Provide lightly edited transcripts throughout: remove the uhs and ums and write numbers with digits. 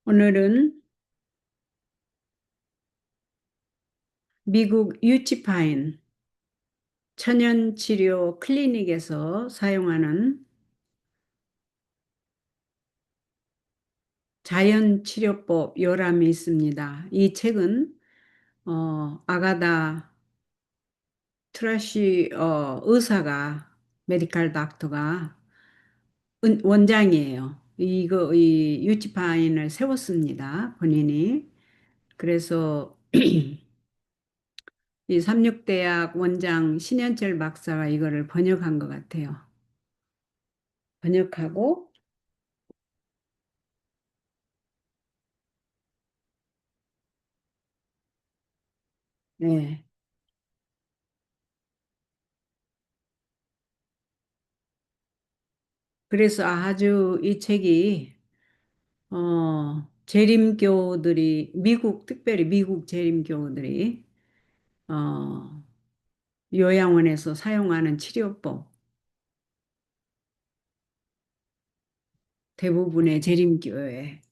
오늘은 미국 유치파인 천연치료 클리닉에서 사용하는 자연치료법 요람이 있습니다. 이 책은 아가다 트라시 의사가 메디칼 닥터가 원장이에요. 이 유치파인을 세웠습니다. 본인이. 그래서 이 삼육대학 원장 신현철 박사가 이거를 번역한 것 같아요. 번역하고 네. 그래서 아주 이 책이 재림교들이 특별히 미국 재림교들이 어 요양원에서 사용하는 치료법, 대부분의 재림교회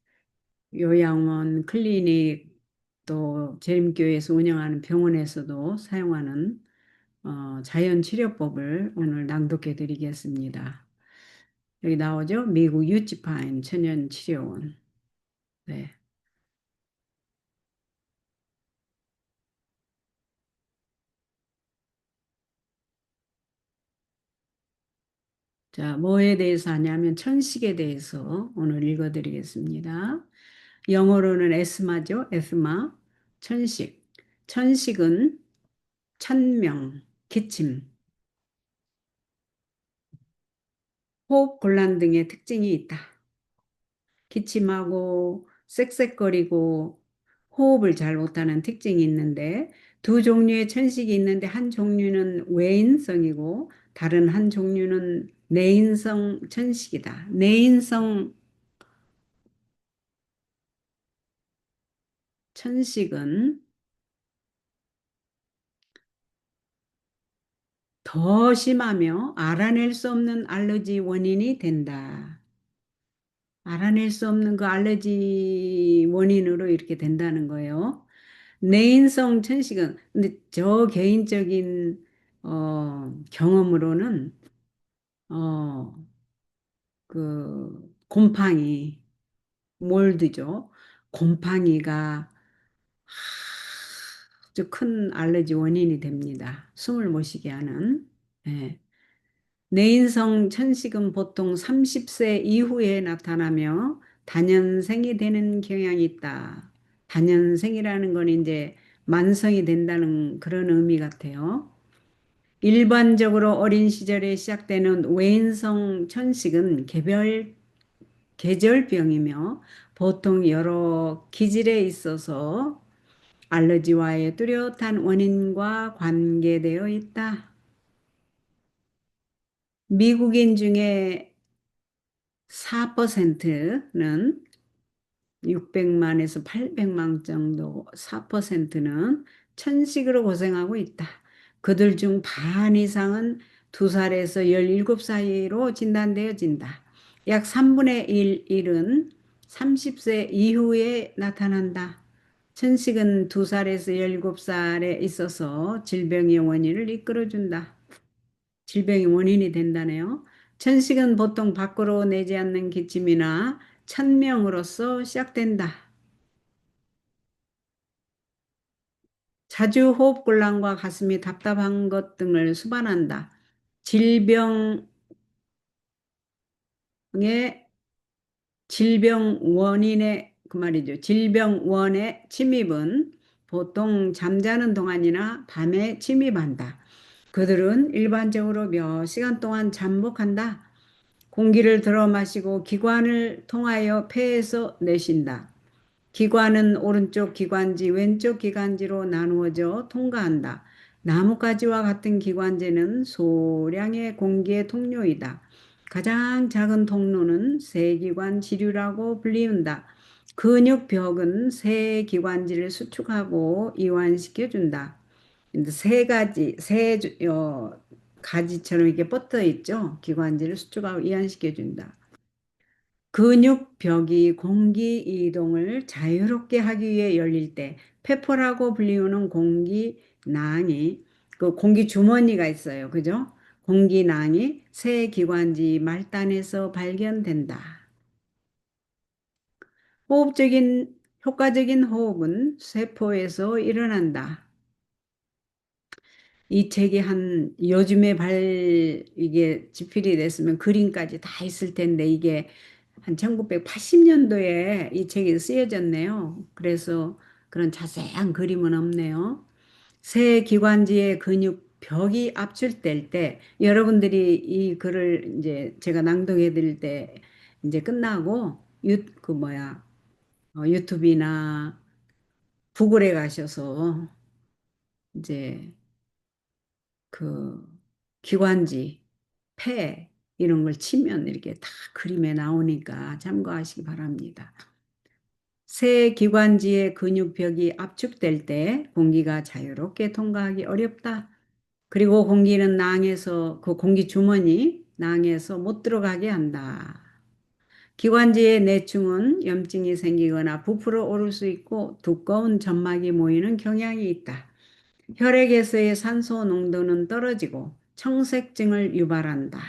요양원 클리닉 또 재림교회에서 운영하는 병원에서도 사용하는 자연 치료법을 오늘 낭독해 드리겠습니다. 여기 나오죠? 미국 유치파인 천연 치료원. 네. 자, 뭐에 대해서 하냐면 천식에 대해서 오늘 읽어드리겠습니다. 영어로는 에스마죠. 에스마. 천식. 천식은 천명, 기침, 호흡 곤란 등의 특징이 있다. 기침하고 쌕쌕거리고 호흡을 잘 못하는 특징이 있는데 두 종류의 천식이 있는데 한 종류는 외인성이고 다른 한 종류는 내인성 천식이다. 내인성 천식은 더 심하며 알아낼 수 없는 알러지 원인이 된다. 알아낼 수 없는 그 알러지 원인으로 이렇게 된다는 거예요. 내인성 천식은 근데 저 개인적인 경험으로는 어, 그 곰팡이 몰드죠. 곰팡이가 아주 큰 알러지 원인이 됩니다. 숨을 못 쉬게 하는. 예. 내인성 천식은 보통 30세 이후에 나타나며 단연생이 되는 경향이 있다. 단연생이라는 건 이제 만성이 된다는 그런 의미 같아요. 일반적으로 어린 시절에 시작되는 외인성 천식은 계절병이며 보통 여러 기질에 있어서 알러지와의 뚜렷한 원인과 관계되어 있다. 미국인 중에 4%는 600만에서 800만 정도 4%는 천식으로 고생하고 있다. 그들 중 반 이상은 2살에서 17 사이로 진단되어진다. 약 3분의 1은 30세 이후에 나타난다. 천식은 2살에서 17살에 있어서 질병의 원인을 이끌어준다. 질병의 원인이 된다네요. 천식은 보통 밖으로 내지 않는 기침이나 천명으로서 시작된다. 자주 호흡곤란과 가슴이 답답한 것 등을 수반한다. 질병의 질병 원인의 그 말이죠. 질병 원의 침입은 보통 잠자는 동안이나 밤에 침입한다. 그들은 일반적으로 몇 시간 동안 잠복한다. 공기를 들어 마시고 기관을 통하여 폐에서 내쉰다. 기관은 오른쪽 기관지, 왼쪽 기관지로 나누어져 통과한다. 나뭇가지와 같은 기관지는 소량의 공기의 통로이다. 가장 작은 통로는 세기관 지류라고 불리운다. 근육벽은 세 기관지를 수축하고 이완시켜준다. 세 가지, 가지처럼 이렇게 뻗어 있죠. 기관지를 수축하고 이완시켜준다. 근육벽이 공기 이동을 자유롭게 하기 위해 열릴 때 페퍼라고 불리우는 공기낭이 그 공기 주머니가 있어요. 그죠? 공기낭이 새 기관지 말단에서 발견된다. 호흡적인 효과적인 호흡은 세포에서 일어난다. 이 책이 한 요즘에 이게 집필이 됐으면 그림까지 다 있을 텐데 이게 한 1980년도에 이 책이 쓰여졌네요. 그래서 그런 자세한 그림은 없네요. 새 기관지의 근육 벽이 압출될 때 여러분들이 이 글을 이제 제가 낭독해 드릴 때 이제 끝나고 그 뭐야 유튜브나 구글에 가셔서 이제 그 기관지, 폐 이런 걸 치면 이렇게 다 그림에 나오니까 참고하시기 바랍니다. 새 기관지의 근육벽이 압축될 때 공기가 자유롭게 통과하기 어렵다. 그리고 공기는 낭에서 그 공기 주머니 낭에서 못 들어가게 한다. 기관지의 내충은 염증이 생기거나 부풀어 오를 수 있고 두꺼운 점막이 모이는 경향이 있다. 혈액에서의 산소 농도는 떨어지고 청색증을 유발한다.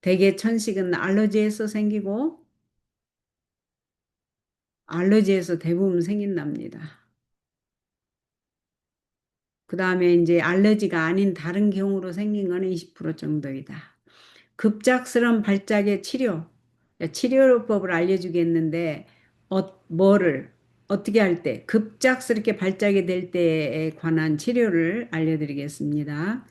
대개 천식은 알러지에서 생기고 알러지에서 대부분 생긴답니다. 그 다음에 이제 알러지가 아닌 다른 경우로 생긴 거는 20% 정도이다. 급작스러운 발작의 치료법을 알려주겠는데, 뭐를 어떻게 할 때, 급작스럽게 발작이 될 때에 관한 치료를 알려드리겠습니다.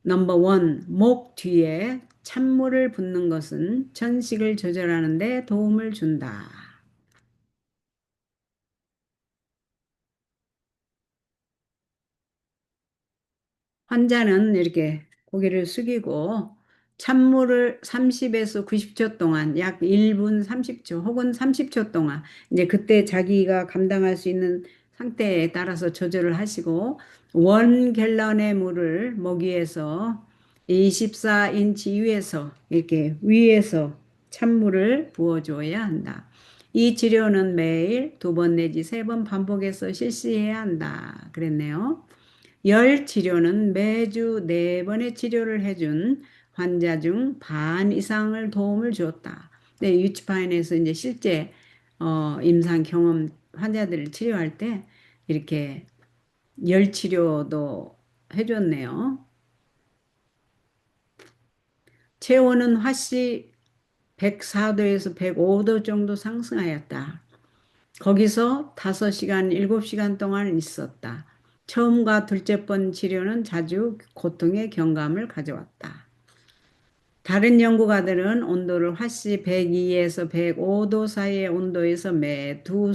넘버 원, 목 뒤에 찬물을 붓는 것은 천식을 조절하는 데 도움을 준다. 환자는 이렇게 고개를 숙이고 찬물을 30에서 90초 동안 약 1분 30초 혹은 30초 동안 이제 그때 자기가 감당할 수 있는 상태에 따라서 조절을 하시고 원 갤런의 물을 목 위에서 24인치 위에서 찬물을 부어줘야 한다. 이 치료는 매일 2번 내지 3번 반복해서 실시해야 한다. 그랬네요. 열 치료는 매주 4번의 치료를 해준 환자 중 반 이상을 도움을 주었다. 네, 유치파인에서 이제 실제 임상 경험 환자들을 치료할 때 이렇게 열 치료도 해줬네요. 체온은 화씨 104도에서 105도 정도 상승하였다. 거기서 5시간, 7시간 동안 있었다. 처음과 둘째 번 치료는 자주 고통의 경감을 가져왔다. 다른 연구가들은 온도를 화씨 102에서 105도 사이의 온도에서 매 두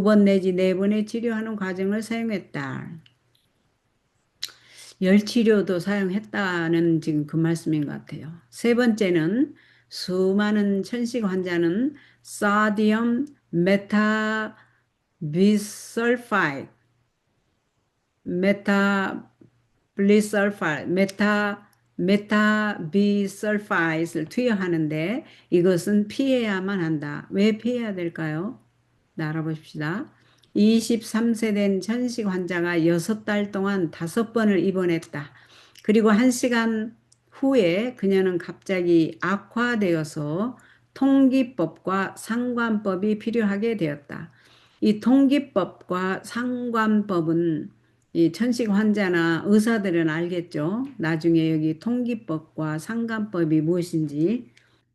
번 내지 4번의 치료하는 과정을 사용했다. 열치료도 사용했다는 지금 그 말씀인 것 같아요. 세 번째는 수많은 천식 환자는 사디움 메타비설파이드 메타비설파이드를 투여하는데 이것은 피해야만 한다. 왜 피해야 될까요? 네, 알아보십시다. 23세 된 천식 환자가 6달 동안 5번을 입원했다. 그리고 1시간 후에 그녀는 갑자기 악화되어서 통기법과 상관법이 필요하게 되었다. 이 통기법과 상관법은 이 천식 환자나 의사들은 알겠죠. 나중에 여기 통기법과 상관법이 무엇인지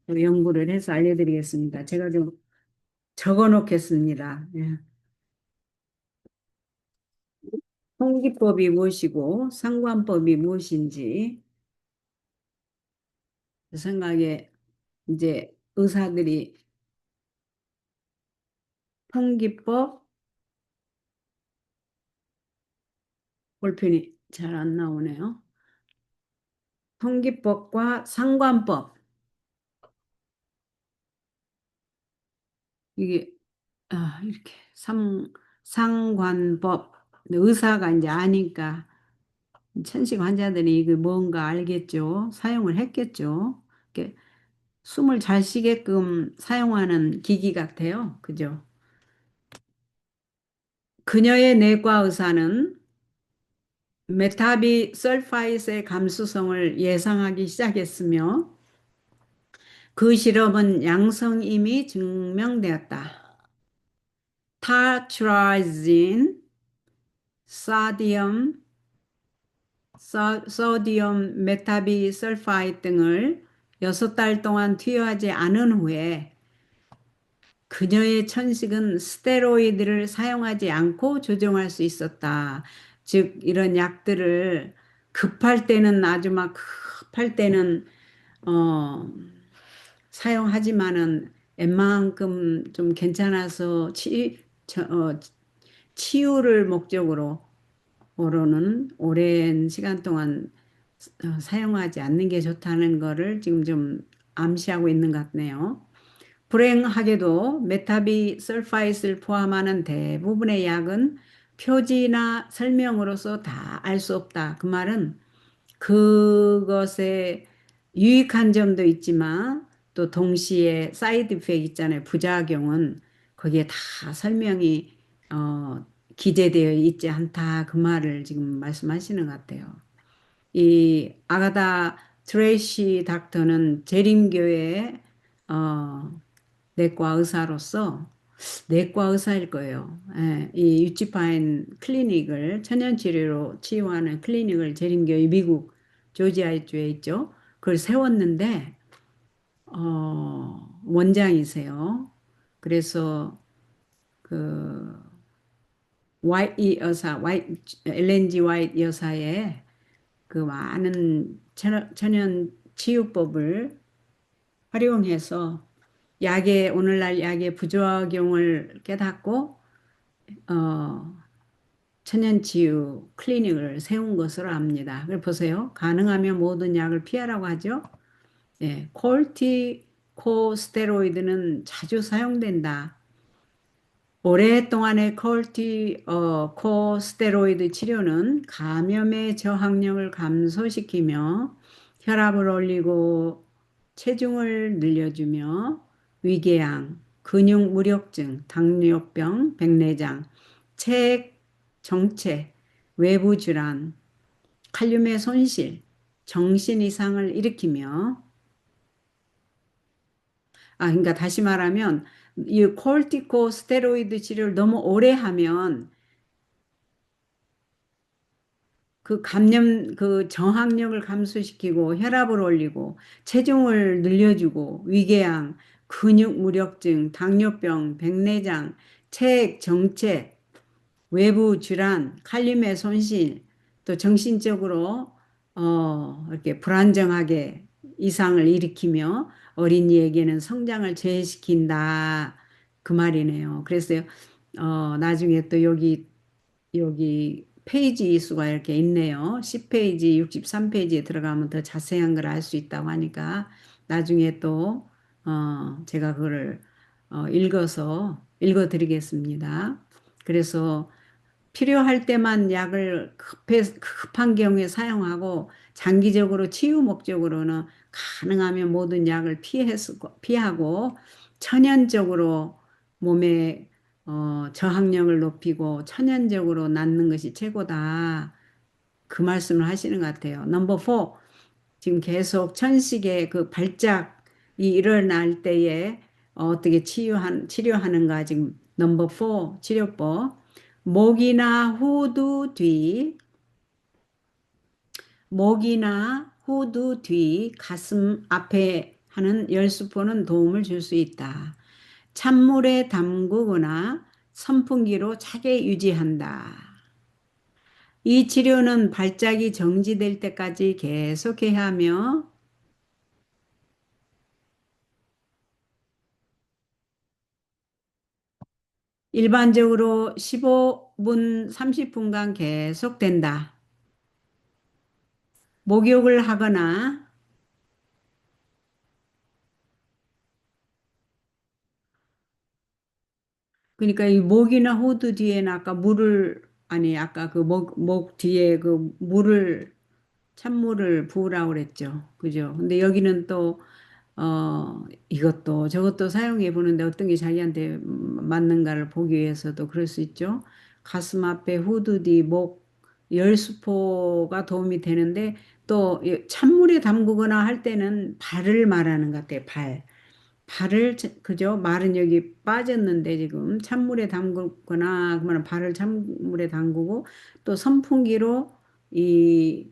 연구를 해서 알려드리겠습니다. 제가 좀 적어 놓겠습니다. 예. 통기법이 무엇이고 상관법이 무엇인지 제 생각에 이제 의사들이 통기법 볼펜이 잘 안 나오네요. 통기법과 상관법 이게 이렇게 상관법 의사가 이제 아니까 천식 환자들이 이거 뭔가 알겠죠. 사용을 했겠죠. 숨을 잘 쉬게끔 사용하는 기기 같아요. 그죠? 그녀의 내과 의사는 메타비 설파이트의 감수성을 예상하기 시작했으며 그 실험은 양성임이 증명되었다. 타트라진, 사디움, 소디움 메타비설파이트 등을 6달 동안 투여하지 않은 후에 그녀의 천식은 스테로이드를 사용하지 않고 조정할 수 있었다. 즉, 이런 약들을 급할 때는 아주 막 급할 때는 어, 사용하지만은 웬만큼 좀 괜찮아서 치유를 목적으로 로는 오랜 시간 동안 사용하지 않는 게 좋다는 거를 지금 좀 암시하고 있는 것 같네요. 불행하게도 메타비 설파이트를 포함하는 대부분의 약은 표지나 설명으로서 다 알 수 없다. 그 말은 그것의 유익한 점도 있지만 또 동시에 사이드 이펙트 있잖아요. 부작용은 거기에 다 설명이 어, 기재되어 있지 않다. 그 말을 지금 말씀하시는 것 같아요. 이 아가다 트레이시 닥터는 재림교의 내과 의사로서 내과 의사일 거예요. 예, 이 유치파인 클리닉을 천연치료로 치유하는 클리닉을 재림교의 미국 조지아주에 있죠. 그걸 세웠는데 원장이세요. 그래서 그 와이 여사, 엘렌지 와이트 여사의 그 많은 천연 치유법을 활용해서 오늘날 약의 부작용을 깨닫고 어, 천연치유 클리닉을 세운 것으로 압니다. 그걸 보세요. 가능하면 모든 약을 피하라고 하죠. 예, 콜티코스테로이드는 자주 사용된다. 오랫동안의 코스테로이드 치료는 감염의 저항력을 감소시키며 혈압을 올리고 체중을 늘려주며 위궤양, 근육 무력증, 당뇨병, 백내장, 체액 정체, 외부 질환, 칼륨의 손실, 정신 이상을 일으키며 그러니까 다시 말하면 이 콜티코스테로이드 치료를 너무 오래 하면 그 저항력을 감소시키고 혈압을 올리고 체중을 늘려주고 위궤양, 근육 무력증, 당뇨병, 백내장, 체액 정체, 외부 질환, 칼륨의 손실, 또 정신적으로 이렇게 불안정하게 이상을 일으키며 어린이에게는 성장을 저해시킨다. 그 말이네요. 그래서 나중에 또 여기 페이지 수가 이렇게 있네요. 10페이지, 63페이지에 들어가면 더 자세한 걸 알 수 있다고 하니까 나중에 또 제가 그거를 읽어드리겠습니다. 그래서 필요할 때만 약을 급한 경우에 사용하고 장기적으로 치유 목적으로는 가능하면 모든 약을 피하고 천연적으로 몸에 저항력을 높이고 천연적으로 낫는 것이 최고다. 그 말씀을 하시는 것 같아요. 넘버 4. 지금 계속 천식의 그 발작이 일어날 때에 어떻게 치료하는가 지금 넘버 4 치료법. 목이나 후두 뒤, 목이나 후두 뒤, 가슴 앞에 하는 열수포는 도움을 줄 수 있다. 찬물에 담그거나 선풍기로 차게 유지한다. 이 치료는 발작이 정지될 때까지 계속해야 하며 일반적으로 15분, 30분간 계속된다. 목욕을 하거나 그러니까 이 목이나 호두 뒤에는 아까 아까 그 목 뒤에 찬물을 부으라고 그랬죠. 그죠? 근데 여기는 또 이것도 저것도 사용해 보는데 어떤 게 자기한테 맞는가를 보기 위해서도 그럴 수 있죠. 가슴 앞에 후두디, 목, 열수포가 도움이 되는데 또 찬물에 담그거나 할 때는 발을 말하는 것 같아요. 발. 그죠? 말은 여기 빠졌는데 지금 찬물에 담그거나 그러면 발을 찬물에 담그고 또 선풍기로 이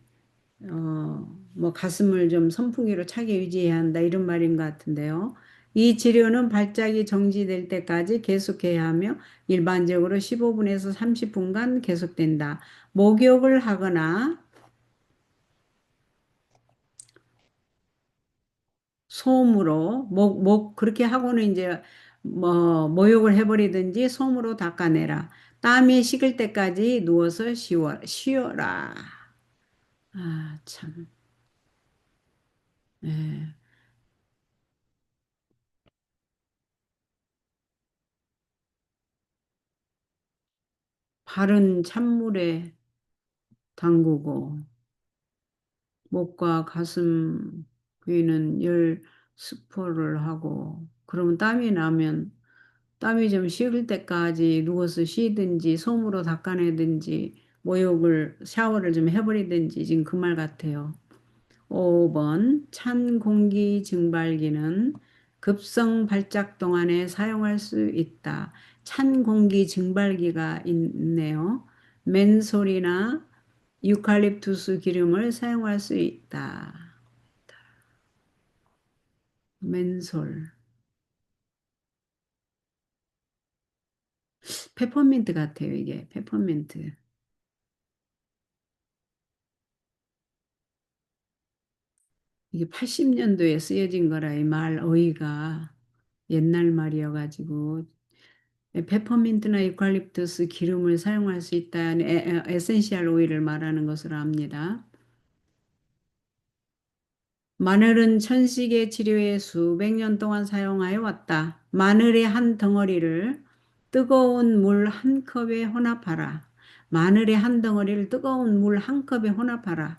뭐 가슴을 좀 선풍기로 차게 유지해야 한다 이런 말인 것 같은데요. 이 치료는 발작이 정지될 때까지 계속해야 하며 일반적으로 15분에서 30분간 계속된다. 목욕을 하거나 솜으로 그렇게 하고는 이제 뭐 목욕을 해버리든지 솜으로 닦아내라. 땀이 식을 때까지 누워서 쉬어라. 아, 참. 예. 발은 찬물에 담그고 목과 가슴 부위는 열 스포를 하고 그러면 땀이 나면 땀이 좀 식을 때까지 누워서 쉬든지 솜으로 닦아내든지 목욕을 샤워를 좀 해버리든지 지금 그 말 같아요. 5번 찬 공기 증발기는 급성 발작 동안에 사용할 수 있다. 찬 공기 증발기가 있네요. 맨솔이나 유칼립투스 기름을 사용할 수 있다. 맨솔. 페퍼민트 같아요, 이게. 페퍼민트. 이게 80년도에 쓰여진 거라 이 말 어휘가 옛날 말이어가지고 페퍼민트나 유칼립투스 기름을 사용할 수 있다는 에센셜 오일을 말하는 것으로 압니다. 마늘은 천식의 치료에 수백 년 동안 사용하여 왔다. 마늘의 한 덩어리를 뜨거운 물 한 컵에 혼합하라. 마늘의 한 덩어리를 뜨거운 물 한 컵에 혼합하라.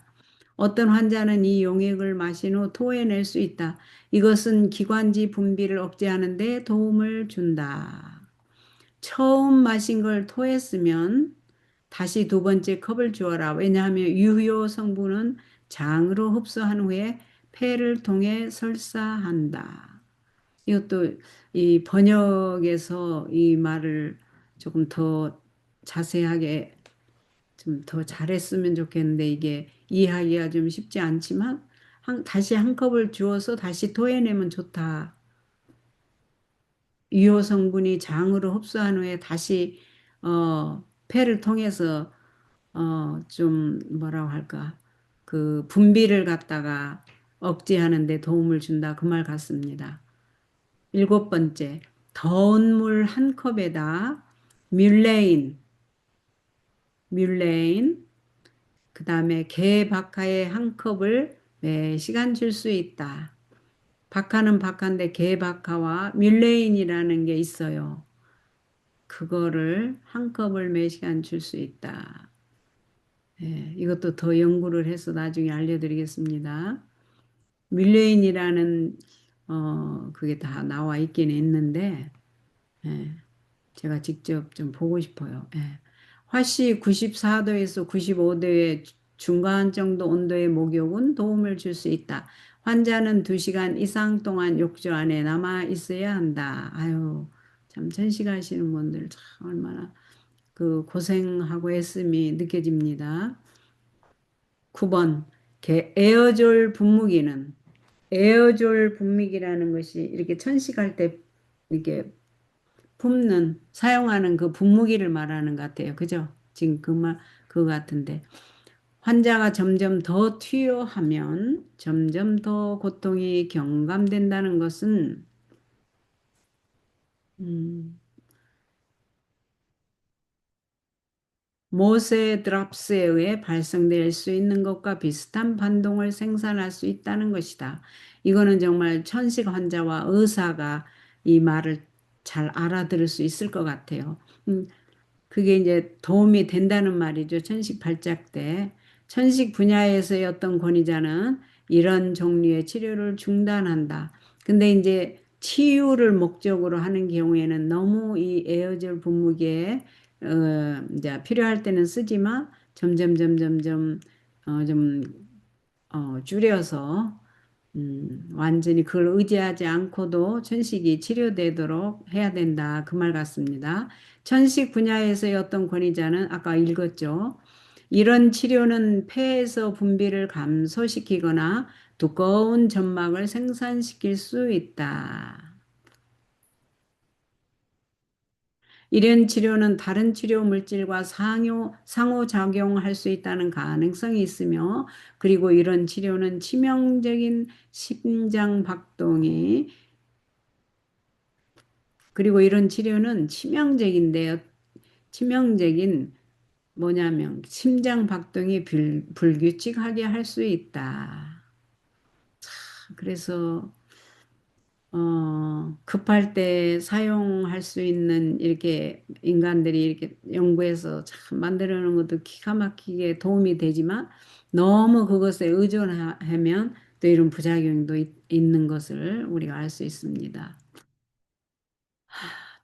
어떤 환자는 이 용액을 마신 후 토해낼 수 있다. 이것은 기관지 분비를 억제하는 데 도움을 준다. 처음 마신 걸 토했으면 다시 두 번째 컵을 주어라. 왜냐하면 유효 성분은 장으로 흡수한 후에 폐를 통해 설사한다. 이것도 이 번역에서 이 말을 조금 더 자세하게 좀 더 잘했으면 좋겠는데 이게 이해하기가 좀 쉽지 않지만 다시 한 컵을 주어서 다시 토해내면 좋다. 유효 성분이 장으로 흡수한 후에 다시 폐를 통해서 좀 뭐라고 할까 그 분비를 갖다가 억제하는 데 도움을 준다 그 말 같습니다. 7번째 더운 물 한 컵에다 뮬레인 뮬레인 그 다음에 개 박하의 한 컵을 매 시간 줄 수 있다. 박하는 박하인데 개 박하와 뮬레인이라는 게 있어요. 그거를 한 컵을 매 시간 줄 수 있다. 예, 이것도 더 연구를 해서 나중에 알려드리겠습니다. 뮬레인이라는 그게 다 나와 있긴 있는데 예, 제가 직접 좀 보고 싶어요. 예. 화씨 94도에서 95도의 중간 정도 온도의 목욕은 도움을 줄 수 있다. 환자는 2시간 이상 동안 욕조 안에 남아 있어야 한다. 아유, 참 천식하시는 분들 참 얼마나 그 고생하고 애씀이 느껴집니다. 9번 에어졸 분무기는 에어졸 분무기라는 것이 이렇게 천식할 때 이렇게 사용하는 그 분무기를 말하는 것 같아요. 그죠? 지금 그거 같은데. 환자가 점점 더 투여하면 점점 더 고통이 경감된다는 것은, 음, 모세 드랍스에 의해 발생될 수 있는 것과 비슷한 반동을 생산할 수 있다는 것이다. 이거는 정말 천식 환자와 의사가 이 말을 잘 알아들을 수 있을 것 같아요. 그게 이제 도움이 된다는 말이죠. 천식 발작 때. 천식 분야에서의 어떤 권위자는 이런 종류의 치료를 중단한다. 근데 이제 치유를 목적으로 하는 경우에는 너무 이 에어젤 분무기에 이제 필요할 때는 쓰지만 점점 좀 줄여서 완전히 그걸 의지하지 않고도 천식이 치료되도록 해야 된다. 그 말 같습니다. 천식 분야에서의 어떤 권위자는 아까 읽었죠. 이런 치료는 폐에서 분비를 감소시키거나 두꺼운 점막을 생산시킬 수 있다. 이런 치료는 다른 치료 물질과 상호작용할 수 있다는 가능성이 있으며, 그리고 이런 치료는 치명적인 심장 박동이, 그리고 이런 치료는 치명적인데요. 치명적인 뭐냐면 심장 박동이 불규칙하게 할 수 있다. 그래서 급할 때 사용할 수 있는 이렇게 인간들이 이렇게 연구해서 참 만들어 놓은 것도 기가 막히게 도움이 되지만 너무 그것에 의존하면 또 이런 부작용도 있는 것을 우리가 알 수 있습니다.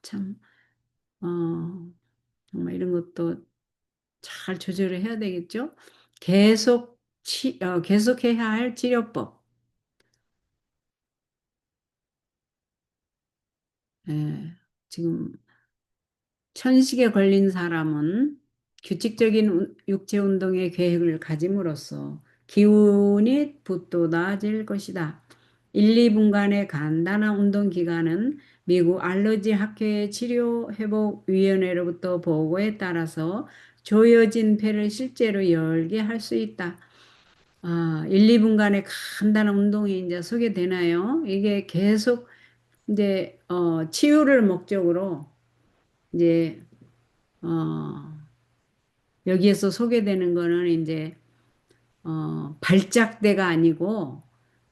참, 어, 정말 이런 것도 잘 조절을 해야 되겠죠? 계속해야 할 치료법. 예, 지금 천식에 걸린 사람은 규칙적인 육체 운동의 계획을 가짐으로써 기운이 돋아질 것이다. 1, 2분간의 간단한 운동 기간은 미국 알러지 학회 치료 회복 위원회로부터 보고에 따라서 조여진 폐를 실제로 열게 할 수 있다. 1, 2분간의 간단한 운동이 이제 소개되나요? 이게 계속 이제 치유를 목적으로 이제 어, 여기에서 소개되는 거는 이제 발작대가 아니고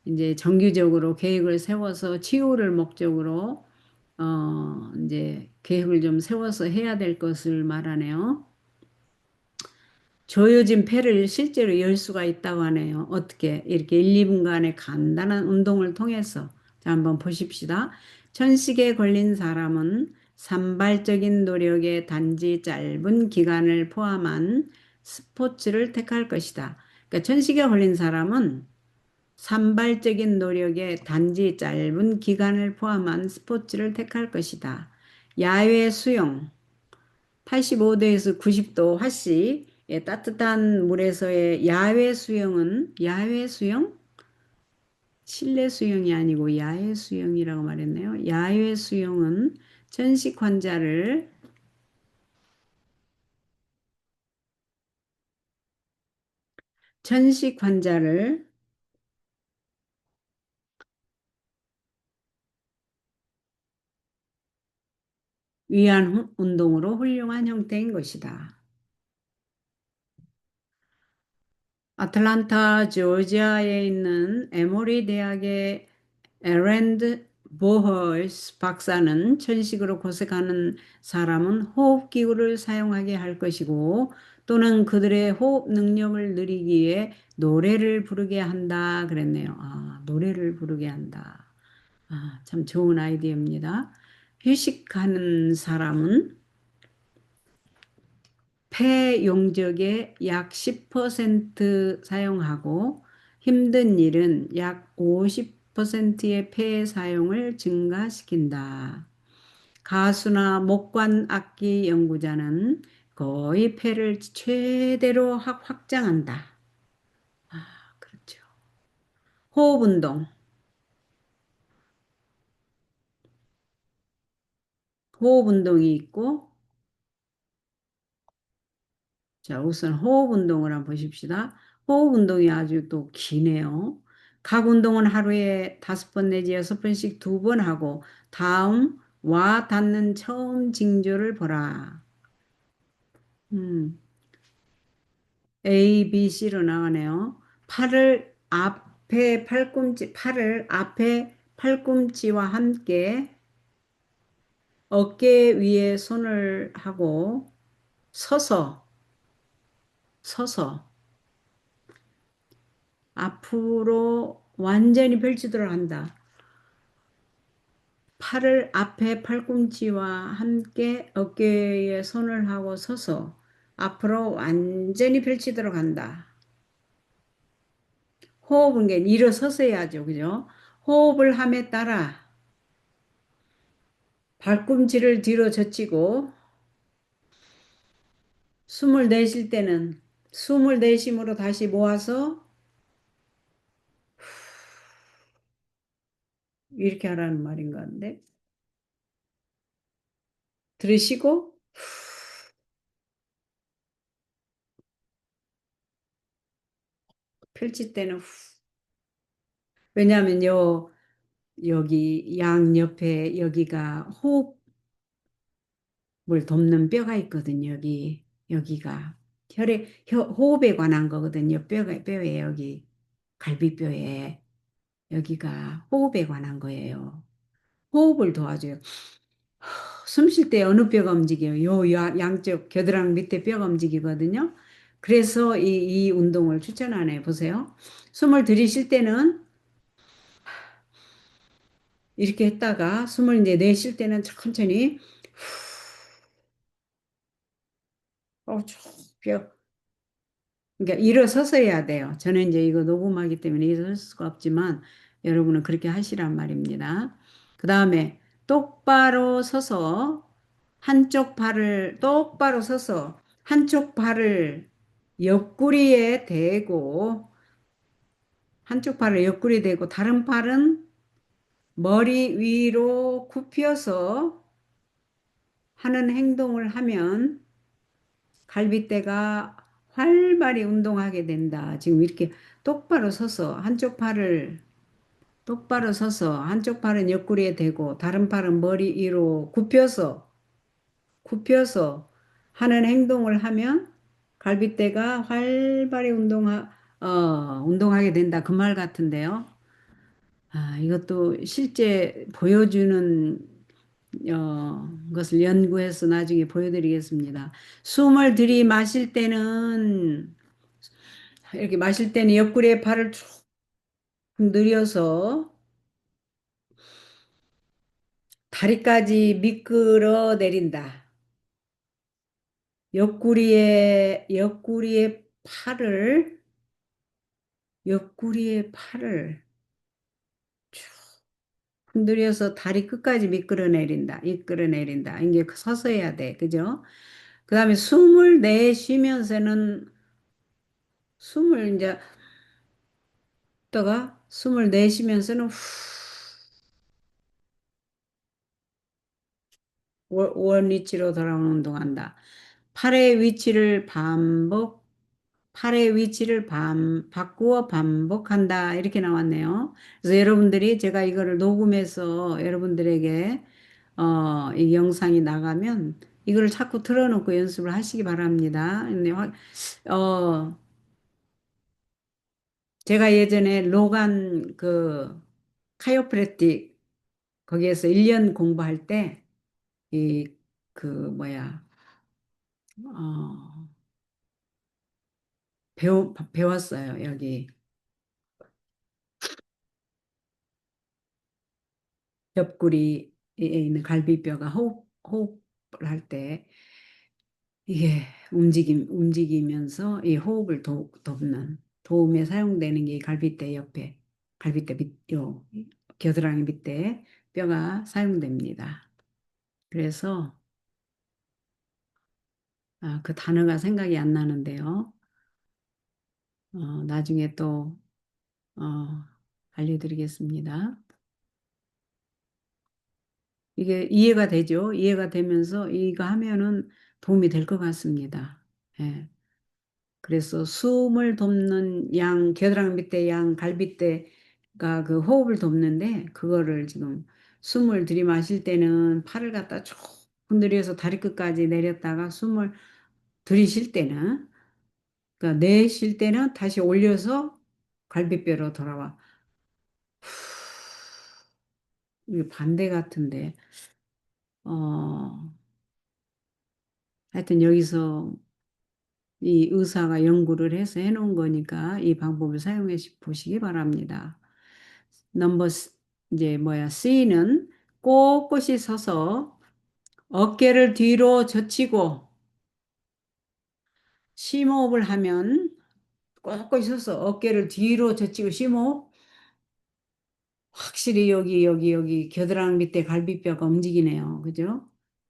이제 정기적으로 계획을 세워서 치유를 목적으로 이제 계획을 좀 세워서 해야 될 것을 말하네요. 조여진 폐를 실제로 열 수가 있다고 하네요. 어떻게? 이렇게 1, 2분간의 간단한 운동을 통해서. 자, 한번 보십시다. 천식에 걸린 사람은 산발적인 노력에 단지 짧은 기간을 포함한 스포츠를 택할 것이다. 그러니까 천식에 걸린 사람은 산발적인 노력에 단지 짧은 기간을 포함한 스포츠를 택할 것이다. 야외 수영, 85도에서 90도 화씨 따뜻한 물에서의 야외 수영? 실내 수영이 아니고 야외 수영이라고 말했네요. 야외 수영은 천식 환자를 천식 환자를 위한 운동으로 훌륭한 형태인 것이다. 아틀란타 조지아에 있는 에모리 대학의 에랜드 보허스 박사는 천식으로 고생하는 사람은 호흡기구를 사용하게 할 것이고 또는 그들의 호흡 능력을 늘리기 위해 노래를 부르게 한다 그랬네요. 노래를 부르게 한다. 참 좋은 아이디어입니다. 휴식하는 사람은 폐 용적의 약 10% 사용하고 힘든 일은 약 50%의 폐 사용을 증가시킨다. 가수나 목관 악기 연구자는 거의 폐를 최대로 확장한다. 그렇죠. 호흡 운동. 호흡 운동이 있고 자, 우선 호흡 운동을 한번 보십시다. 호흡 운동이 아주 또 기네요. 각 운동은 하루에 5번 내지 6번씩 2번 하고 다음 와 닿는 처음 징조를 보라. 음, A, B, C로 나가네요. 팔을 앞에 팔꿈치와 함께 어깨 위에 손을 하고 서서, 서서 앞으로 완전히 펼치도록 한다. 팔을 앞에 팔꿈치와 함께 어깨에 손을 하고 서서 앞으로 완전히 펼치도록 한다. 호흡은 게 일어서서 해야죠. 그죠? 호흡을 함에 따라 발꿈치를 뒤로 젖히고 숨을 내쉴 때는 숨을 내쉬므로 다시 모아서 이렇게 하라는 말인 건데 들으시고 펼칠 때는 왜냐하면 여기 양 옆에 여기가 호흡을 돕는 뼈가 있거든요. 여기가 호흡에 관한 거거든요. 뼈에 여기 갈비뼈에 여기가 호흡에 관한 거예요. 호흡을 도와줘요. 숨 쉴 때 어느 뼈가 움직여요? 양쪽 겨드랑 밑에 뼈가 움직이거든요. 그래서 이 운동을 추천하네. 보세요. 숨을 들이쉴 때는 이렇게 했다가 숨을 이제 내쉴 때는 천천히 쭉 뼈. 그러니까 일어서서 해야 돼요. 저는 이제 이거 녹음하기 때문에 일어설 수가 없지만 여러분은 그렇게 하시란 말입니다. 그 다음에 똑바로 서서 똑바로 서서 한쪽 발을 옆구리에 대고 한쪽 팔을 옆구리에 대고 다른 팔은 머리 위로 굽혀서 하는 행동을 하면 갈비뼈가 활발히 운동하게 된다. 지금 이렇게 똑바로 서서 한쪽 팔은 옆구리에 대고 다른 팔은 머리 위로 굽혀서 하는 행동을 하면 갈비뼈가 활발히 운동하게 된다. 그 말 같은데요. 아, 이것도 실제 보여주는 것을 연구해서 나중에 보여드리겠습니다. 숨을 들이마실 때는 이렇게 마실 때는 옆구리에 팔을 쭉 늘려서 다리까지 미끄러 내린다. 옆구리에 팔을 쭉 흔들려서 다리 끝까지 미끄러 내린다. 이게 서서 해야 돼. 그죠? 그 다음에 숨을 내쉬면서는 숨을 이제 숨을 내쉬면서는 원위치로 돌아오는 운동한다. 팔의 위치를 바꾸어 반복한다. 이렇게 나왔네요. 그래서 여러분들이 제가 이거를 녹음해서 여러분들에게 이 영상이 나가면 이거를 자꾸 틀어놓고 연습을 하시기 바랍니다. 근데 어, 제가 예전에 로간 카이오프래틱 거기에서 1년 공부할 때 이 뭐야 어, 배웠어요. 여기 옆구리에 있는 갈비뼈가 호흡을 할 때 이게 움직이면서 이 호흡을 돕는 도움에 사용되는 게 이 갈비뼈 옆에 갈비뼈 겨드랑이 밑에 뼈가 사용됩니다. 그래서 그 단어가 생각이 안 나는데요. 나중에 또 어, 알려드리겠습니다. 이게 이해가 되죠? 이해가 되면서 이거 하면은 도움이 될 것 같습니다. 예. 그래서 숨을 돕는 겨드랑이 밑에 갈비뼈가 그 호흡을 돕는데 그거를 지금 숨을 들이마실 때는 팔을 갖다 쭉 흔들려서 다리 끝까지 내렸다가 숨을 들이쉴 때는 그러니까 내쉴 때는 다시 올려서 갈비뼈로 돌아와. 이게 반대 같은데. 어, 하여튼 여기서 이 의사가 연구를 해서 해놓은 거니까 이 방법을 사용해 보시기 바랍니다. 넘버 이제 C는 꼿꼿이 서서 어깨를 뒤로 젖히고 심호흡을 하면 꼿꼿이 서서 어깨를 뒤로 젖히고 심호흡 확실히 여기 겨드랑이 밑에 갈비뼈가 움직이네요. 그죠?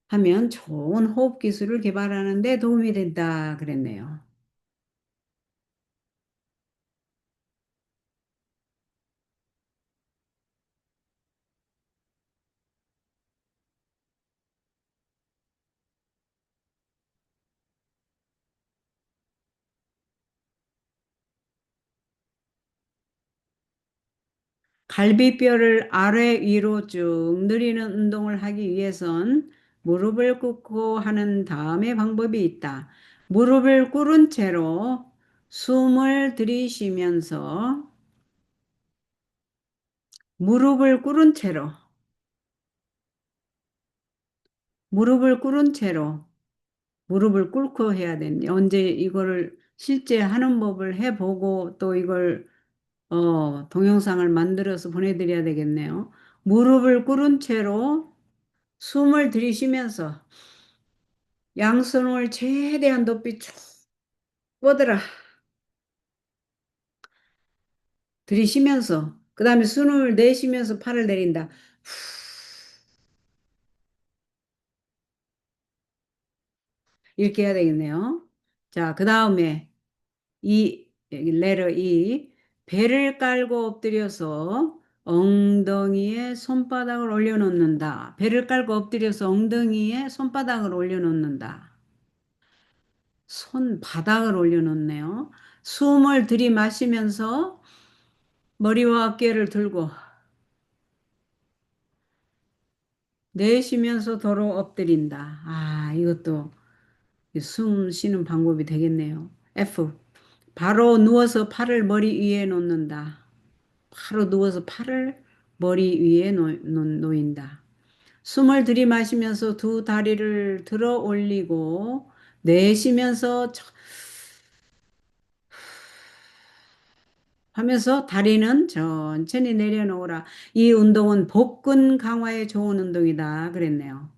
하면 좋은 호흡 기술을 개발하는 데 도움이 된다 그랬네요. 갈비뼈를 아래 위로 쭉 늘리는 운동을 하기 위해선 무릎을 꿇고 하는 다음의 방법이 있다. 무릎을 꿇은 채로 숨을 들이쉬면서 무릎을 꿇은 채로 무릎을 꿇은 채로 무릎을 꿇고 해야 되는데 언제 이거를 실제 하는 법을 해보고 또 이걸 동영상을 만들어서 보내드려야 되겠네요. 무릎을 꿇은 채로 숨을 들이쉬면서 양손을 최대한 높이 쭉 뻗어라. 들이쉬면서 그 다음에 숨을 내쉬면서 팔을 내린다. 이렇게 해야 되겠네요. 자, 그 다음에 레터 E 배를 깔고 엎드려서 엉덩이에 손바닥을 올려놓는다. 배를 깔고 엎드려서 엉덩이에 손바닥을 올려놓는다. 손바닥을 올려놓네요. 숨을 들이마시면서 머리와 어깨를 들고 내쉬면서 도로 엎드린다. 아, 이것도 숨 쉬는 방법이 되겠네요. F. 바로 누워서 팔을 머리 위에 놓는다. 바로 누워서 팔을 머리 위에 놓인다. 숨을 들이마시면서 두 다리를 들어 올리고 내쉬면서 하면서 다리는 천천히 내려놓으라. 이 운동은 복근 강화에 좋은 운동이다. 그랬네요.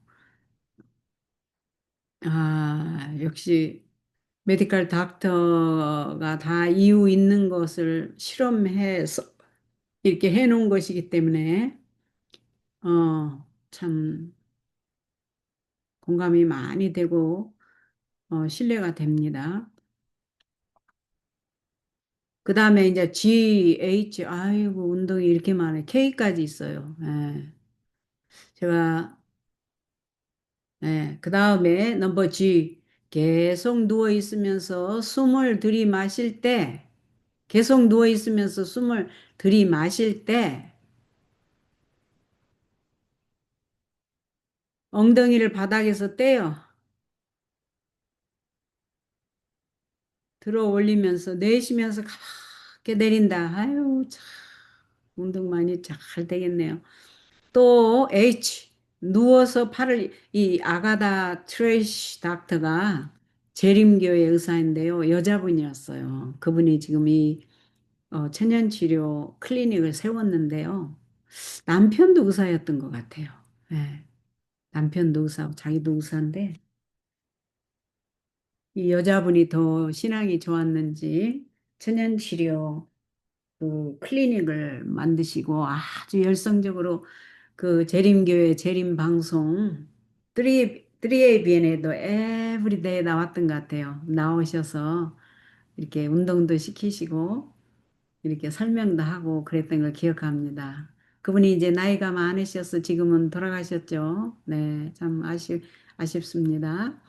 아, 역시 메디컬 닥터가 다 이유 있는 것을 실험해서 이렇게 해놓은 것이기 때문에 참 공감이 많이 되고 신뢰가 됩니다. 그 다음에 이제 GH, 아이고 운동이 이렇게 많아요. K까지 있어요. 예. 제가 그 다음에 넘버 G 계속 누워 있으면서 숨을 들이마실 때 계속 누워 있으면서 숨을 들이마실 때 엉덩이를 바닥에서 떼어 들어 올리면서 내쉬면서 가볍게 내린다. 아유, 참 운동 많이 잘 되겠네요. 또 H 누워서 팔을 이 아가다 트레이시 닥터가 재림교의 의사인데요. 여자분이었어요. 그분이 지금 이 천연치료 클리닉을 세웠는데요. 남편도 의사였던 것 같아요. 예, 남편도 의사고 자기도 의사인데 이 여자분이 더 신앙이 좋았는지 천연치료 그 클리닉을 만드시고 아주 열성적으로 그 재림교회 재림방송 3ABN에도 에브리데이 나왔던 것 같아요. 나오셔서 이렇게 운동도 시키시고 이렇게 설명도 하고 그랬던 걸 기억합니다. 그분이 이제 나이가 많으셔서 지금은 돌아가셨죠. 네, 참 아쉽습니다.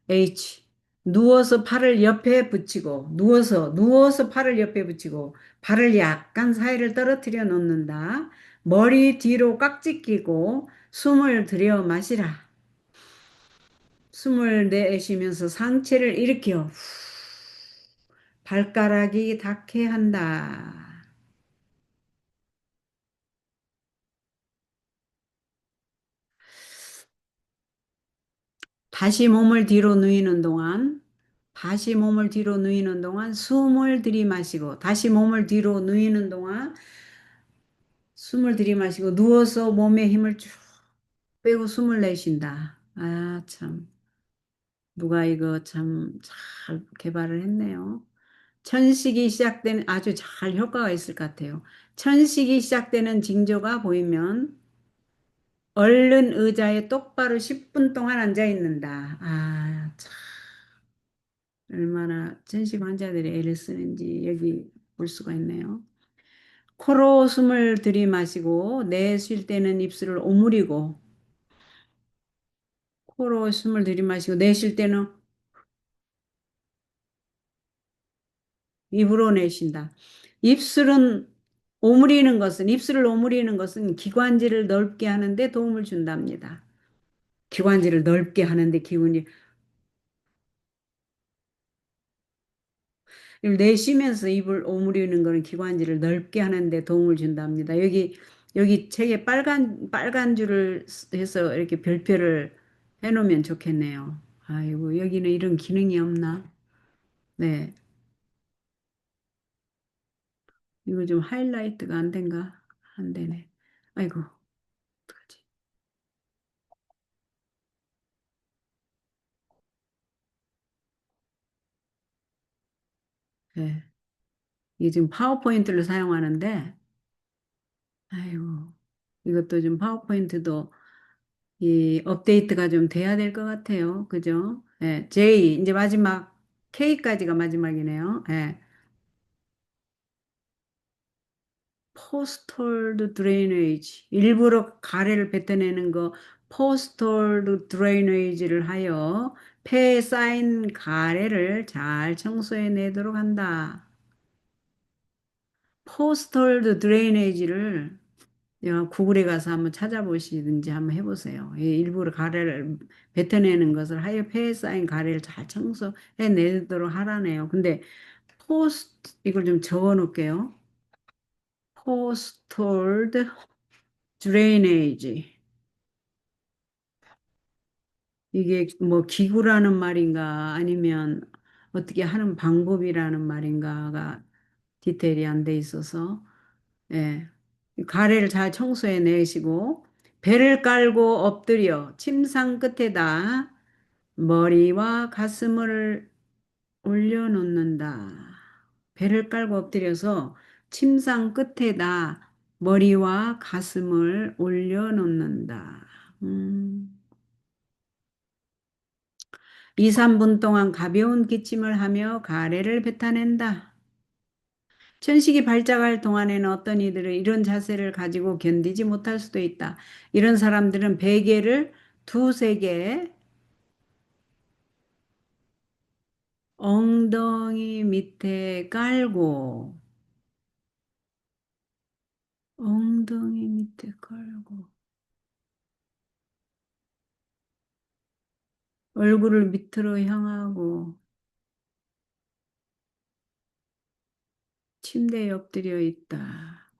H. 누워서 팔을 옆에 붙이고, 누워서 팔을 옆에 붙이고, 발을 약간 사이를 떨어뜨려 놓는다. 머리 뒤로 깍지 끼고, 숨을 들여 마시라. 숨을 내쉬면서 상체를 일으켜, 발가락이 닿게 한다. 다시 몸을 뒤로 누이는 동안, 다시 몸을 뒤로 누이는 동안 숨을 들이마시고, 다시 몸을 뒤로 누이는 동안 숨을 들이마시고 누워서 몸에 힘을 쭉 빼고 숨을 내쉰다. 아, 참. 누가 이거 참 잘 개발을 했네요. 천식이 시작되는, 아주 잘 효과가 있을 것 같아요. 천식이 시작되는 징조가 보이면 얼른 의자에 똑바로 10분 동안 앉아 있는다. 아, 참. 얼마나 천식 환자들이 애를 쓰는지 여기 볼 수가 있네요. 코로 숨을 들이마시고 내쉴 때는 입술을 오므리고 코로 숨을 들이마시고 내쉴 때는 입으로 내쉰다. 입술은 입술을 오므리는 것은 기관지를 넓게 하는데 도움을 준답니다. 기관지를 넓게 하는데 기운이 내쉬면서 입을 오므리는 거는 기관지를 넓게 하는데 도움을 준답니다. 여기 책에 빨간 줄을 해서 이렇게 별표를 해놓으면 좋겠네요. 아이고, 여기는 이런 기능이 없나? 네. 이거 좀 하이라이트가 안 된가? 안 되네. 아이고, 어떡하지? 네. 이게 지금 파워포인트를 사용하는데, 아이고, 이것도 좀 파워포인트도 이 업데이트가 좀 돼야 될 것 같아요. 그죠? 예, J, 이제 마지막, K까지가 마지막이네요. 예. 포스톨드 드레이너이지. 일부러 가래를 뱉어내는 거, 포스톨드 드레이너이지를 하여 폐에 쌓인 가래를 잘 청소해내도록 한다. 포스톨드 드레이너이지를 구글에 가서 한번 찾아보시든지 한번 해보세요. 예, 일부러 가래를 뱉어내는 것을 하여 폐에 쌓인 가래를 잘 청소해내도록 하라네요. 근데 이걸 좀 적어 놓을게요. 포스톨드 드레이네이지. 이게 뭐 기구라는 말인가 아니면 어떻게 하는 방법이라는 말인가가 디테일이 안 돼 있어서 예. 가래를 잘 청소해 내시고 배를 깔고 엎드려 침상 끝에다 머리와 가슴을 올려놓는다. 배를 깔고 엎드려서 침상 끝에다 머리와 가슴을 올려놓는다. 음. 2, 3분 동안 가벼운 기침을 하며 가래를 뱉어낸다. 천식이 발작할 동안에는 어떤 이들은 이런 자세를 가지고 견디지 못할 수도 있다. 이런 사람들은 베개를 두세 개 엉덩이 밑에 깔고 엉덩이 밑에 깔고 얼굴을 밑으로 향하고 침대에 엎드려 있다.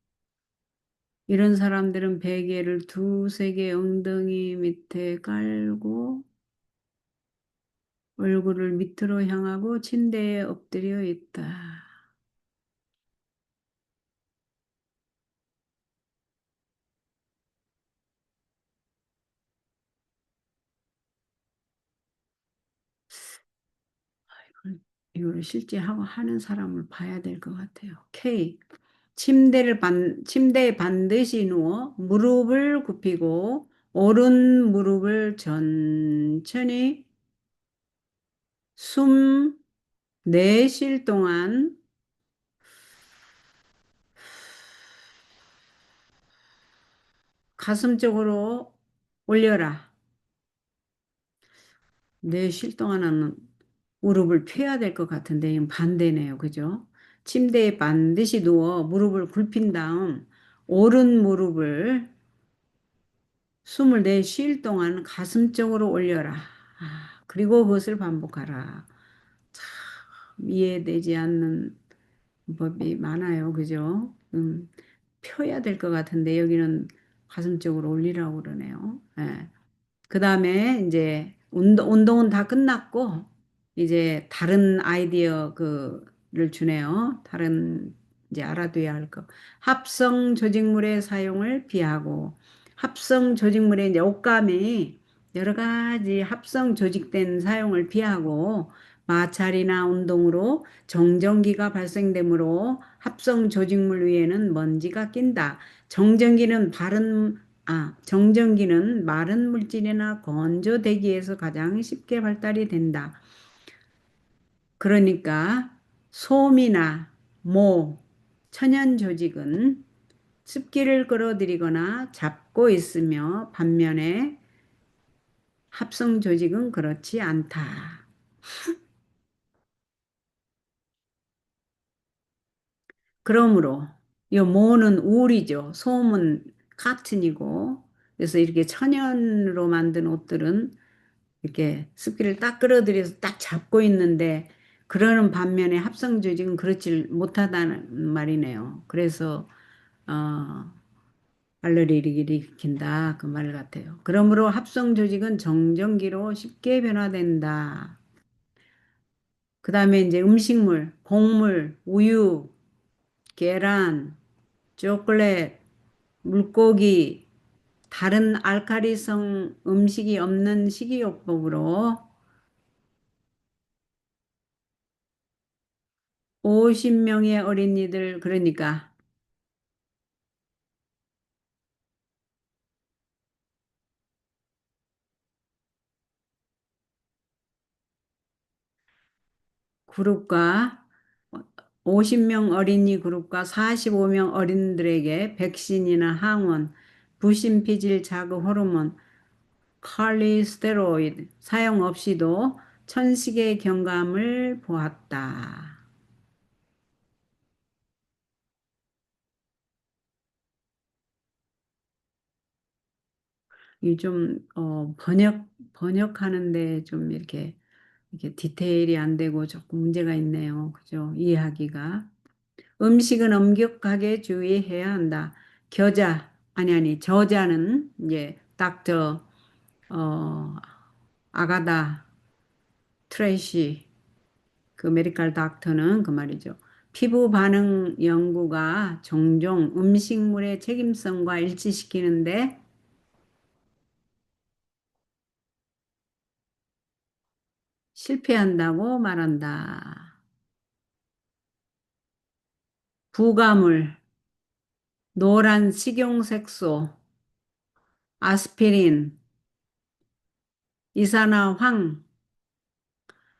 이런 사람들은 베개를 두세 개 엉덩이 밑에 깔고 얼굴을 밑으로 향하고 침대에 엎드려 있다. 이걸 실제 하고 하는 사람을 봐야 될 것 같아요. K. 침대에 반드시 누워 무릎을 굽히고 오른 무릎을 천천히 숨 내쉴 동안 가슴 쪽으로 올려라. 내쉴 동안은 무릎을 펴야 될 것 같은데 이건 반대네요. 그죠? 침대에 반드시 누워 무릎을 굽힌 다음 오른 무릎을 숨을 내쉴 동안 가슴 쪽으로 올려라. 그리고 그것을 반복하라. 참 이해되지 않는 법이 많아요. 그죠? 펴야 될 것 같은데 여기는 가슴 쪽으로 올리라고 그러네요. 예. 그 다음에 이제 운동은 다 끝났고 이제 다른 아이디어 그를 주네요. 다른 이제 알아둬야 할 거. 합성 조직물의 사용을 피하고 합성 조직물의 이제 옷감이 여러 가지 합성 조직된 사용을 피하고 마찰이나 운동으로 정전기가 발생되므로 합성 조직물 위에는 먼지가 낀다. 정전기는 마른 물질이나 건조 대기에서 가장 쉽게 발달이 된다. 그러니까 솜이나 모, 천연 조직은 습기를 끌어들이거나 잡고 있으며 반면에 합성 조직은 그렇지 않다. 그러므로 이 모는 울이죠. 솜은 카튼이고 그래서 이렇게 천연으로 만든 옷들은 이렇게 습기를 딱 끌어들여서 딱 잡고 있는데 그러는 반면에 합성 조직은 그렇지 못하다는 말이네요. 그래서 어, 알레르기를 일으킨다 그 말 같아요. 그러므로 합성 조직은 정전기로 쉽게 변화된다. 그 다음에 이제 음식물, 곡물, 우유, 계란, 초콜릿, 물고기, 다른 알카리성 음식이 없는 식이요법으로 50명의 어린이들, 그러니까 그룹과 50명 어린이 그룹과 45명 어린들에게 백신이나 항원, 부신피질 자극 호르몬, 칼리스테로이드 사용 없이도 천식의 경감을 보았다. 이 좀, 번역하는데 좀 이렇게 디테일이 안 되고 조금 문제가 있네요. 그죠? 이해하기가. 음식은 엄격하게 주의해야 한다. 저자는 이제 어, 아가다 트레이시 그 메디컬 닥터는 그 말이죠. 피부 반응 연구가 종종 음식물의 책임성과 일치시키는데 실패한다고 말한다. 부가물, 노란 식용색소, 아스피린, 이산화황,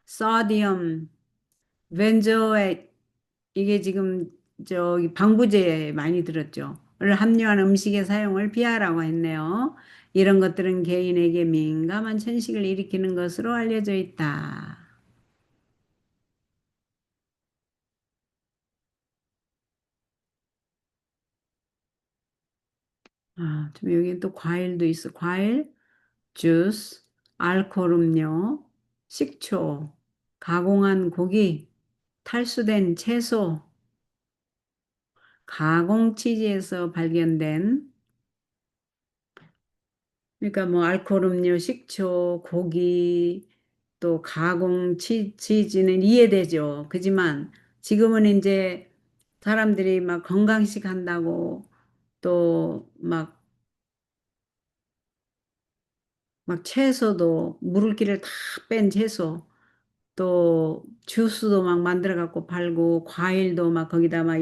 소디움, 벤조액 이게 지금 저기 방부제 많이 들었죠. 를 함유한 음식의 사용을 피하라고 했네요. 이런 것들은 개인에게 민감한 천식을 일으키는 것으로 알려져 있다. 좀 여기 또 과일도 있어. 과일, 주스, 알코올 음료, 식초, 가공한 고기, 탈수된 채소, 가공 치즈에서 발견된 그러니까 뭐 알코올 음료, 식초, 고기, 또 가공 치즈는 이해되죠. 그지만 지금은 이제 사람들이 막 건강식 한다고 또 막 채소도 물기를 다 뺀 채소 또 주스도 막 만들어 갖고 팔고 과일도 막 거기다 막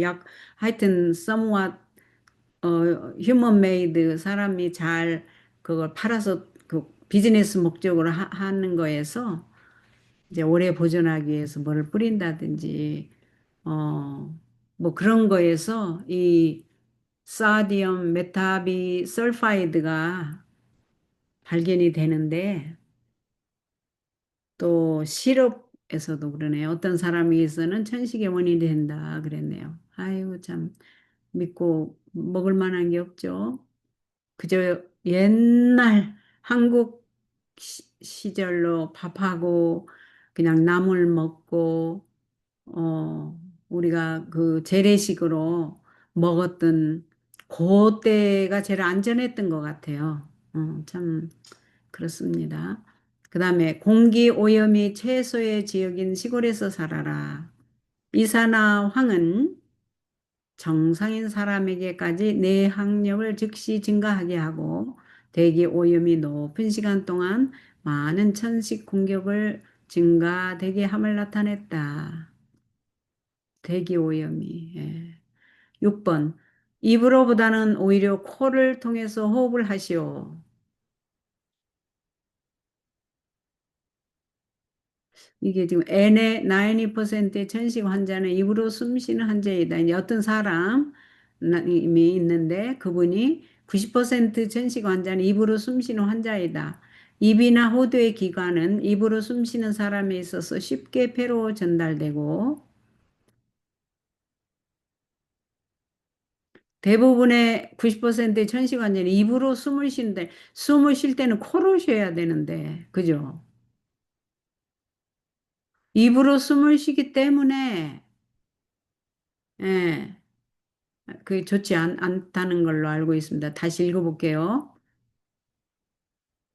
하여튼 somewhat 휴먼 메이드 사람이 잘 그걸 팔아서 그 비즈니스 목적으로 하는 거에서 이제 오래 보존하기 위해서 뭐를 뿌린다든지 어 뭐 그런 거에서 이 사디움 메타비 설파이드가 발견이 되는데 또 시럽에서도 그러네요. 어떤 사람에게서는 천식의 원인이 된다 그랬네요. 아이고 참 믿고 먹을 만한 게 없죠. 그저 옛날 한국 시절로 밥하고 그냥 나물 먹고 우리가 그 재래식으로 먹었던 그때가 제일 안전했던 것 같아요. 참 그렇습니다. 그 다음에 공기 오염이 최소의 지역인 시골에서 살아라. 이산화황은 정상인 사람에게까지 뇌학력을 즉시 증가하게 하고 대기 오염이 높은 시간 동안 많은 천식 공격을 증가되게 함을 나타냈다. 대기 오염이. 예. 6번. 입으로보다는 오히려 코를 통해서 호흡을 하시오. 이게 지금 N의 90%의 천식 환자는 입으로 숨 쉬는 환자이다. 이제 어떤 사람이 있는데 그분이 90% 천식 환자는 입으로 숨 쉬는 환자이다. 입이나 호두의 기관은 입으로 숨 쉬는 사람에 있어서 쉽게 폐로 전달되고 대부분의 90%의 천식 환자는 입으로 숨을 쉬는데 숨을 쉴 때는 코로 쉬어야 되는데 그죠? 입으로 숨을 쉬기 때문에 예. 그게 좋지 않다는 걸로 알고 있습니다. 다시 읽어볼게요.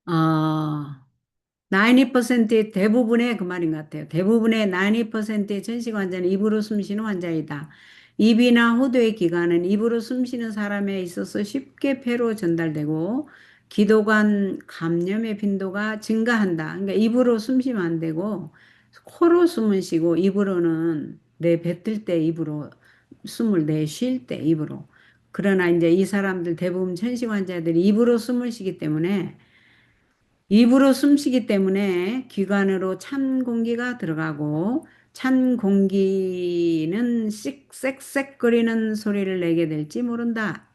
어, 90%의 대부분의 그 말인 것 같아요. 대부분의 90%의 천식 환자는 입으로 숨쉬는 환자이다. 입이나 호두의 기관은 입으로 숨쉬는 사람에 있어서 쉽게 폐로 전달되고 기도관 감염의 빈도가 증가한다. 그러니까 입으로 숨쉬면 안 되고 코로 숨을 쉬고 입으로는 내뱉을 때 입으로 숨을 내쉴 때 입으로. 그러나 이제 이 사람들 대부분 천식 환자들이 입으로 숨을 쉬기 때문에 입으로 숨쉬기 때문에 기관으로 찬 공기가 들어가고 찬 공기는 씩쌕쌕거리는 소리를 내게 될지 모른다.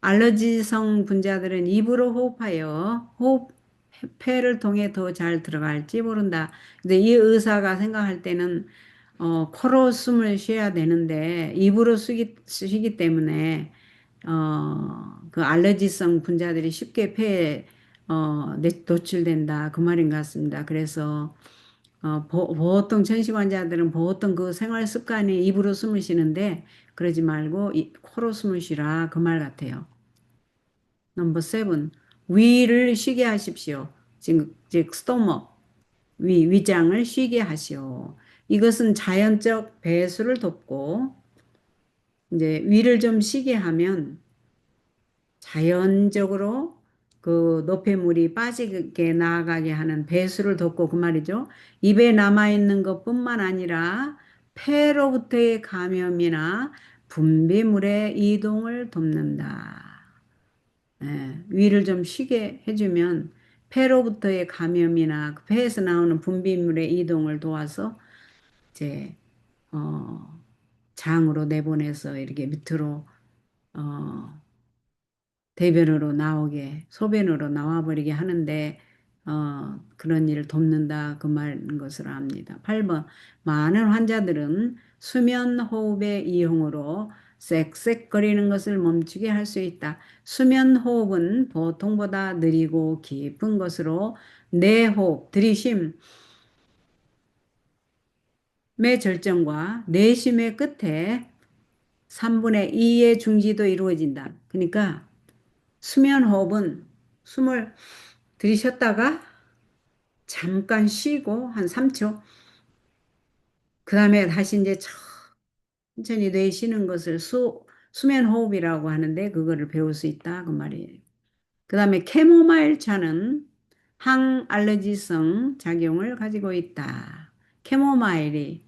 알러지성 분자들은 입으로 호흡하여 폐를 통해 더 잘 들어갈지 모른다. 근데 이 의사가 생각할 때는 코로 숨을 쉬어야 되는데 입으로 쉬기 때문에 그 알러지성 분자들이 쉽게 폐에 노출된다. 그 말인 것 같습니다. 그래서 보통 천식 환자들은 보통 그 생활 습관이 입으로 숨을 쉬는데 그러지 말고 코로 숨을 쉬라. 그 말 같아요. 넘버 세븐. 위를 쉬게 하십시오. 즉 스토머, 위장을 쉬게 하시오. 이것은 자연적 배수를 돕고 이제 위를 좀 쉬게 하면 자연적으로 그 노폐물이 빠지게 나아가게 하는 배수를 돕고 그 말이죠. 입에 남아있는 것뿐만 아니라 폐로부터의 감염이나 분비물의 이동을 돕는다. 예, 위를 좀 쉬게 해주면 폐로부터의 감염이나 그 폐에서 나오는 분비물의 이동을 도와서 이제 어, 장으로 내보내서 이렇게 밑으로 어, 대변으로 나오게 소변으로 나와버리게 하는데 그런 일을 돕는다 그 말인 것으로 압니다. 8번 많은 환자들은 수면 호흡의 이용으로 쌕쌕거리는 것을 멈추게 할 수 있다. 수면 호흡은 보통보다 느리고 깊은 것으로 내호흡, 들이쉼의 절정과 내쉼의 끝에 3분의 2의 중지도 이루어진다. 그러니까 수면 호흡은 숨을 들이쉬었다가 잠깐 쉬고 한 3초. 그 다음에 다시 이제 천천히 내쉬는 것을 수면 호흡이라고 하는데 그거를 배울 수 있다. 그 말이에요. 그 다음에 캐모마일 차는 항알러지성 작용을 가지고 있다. 캐모마일이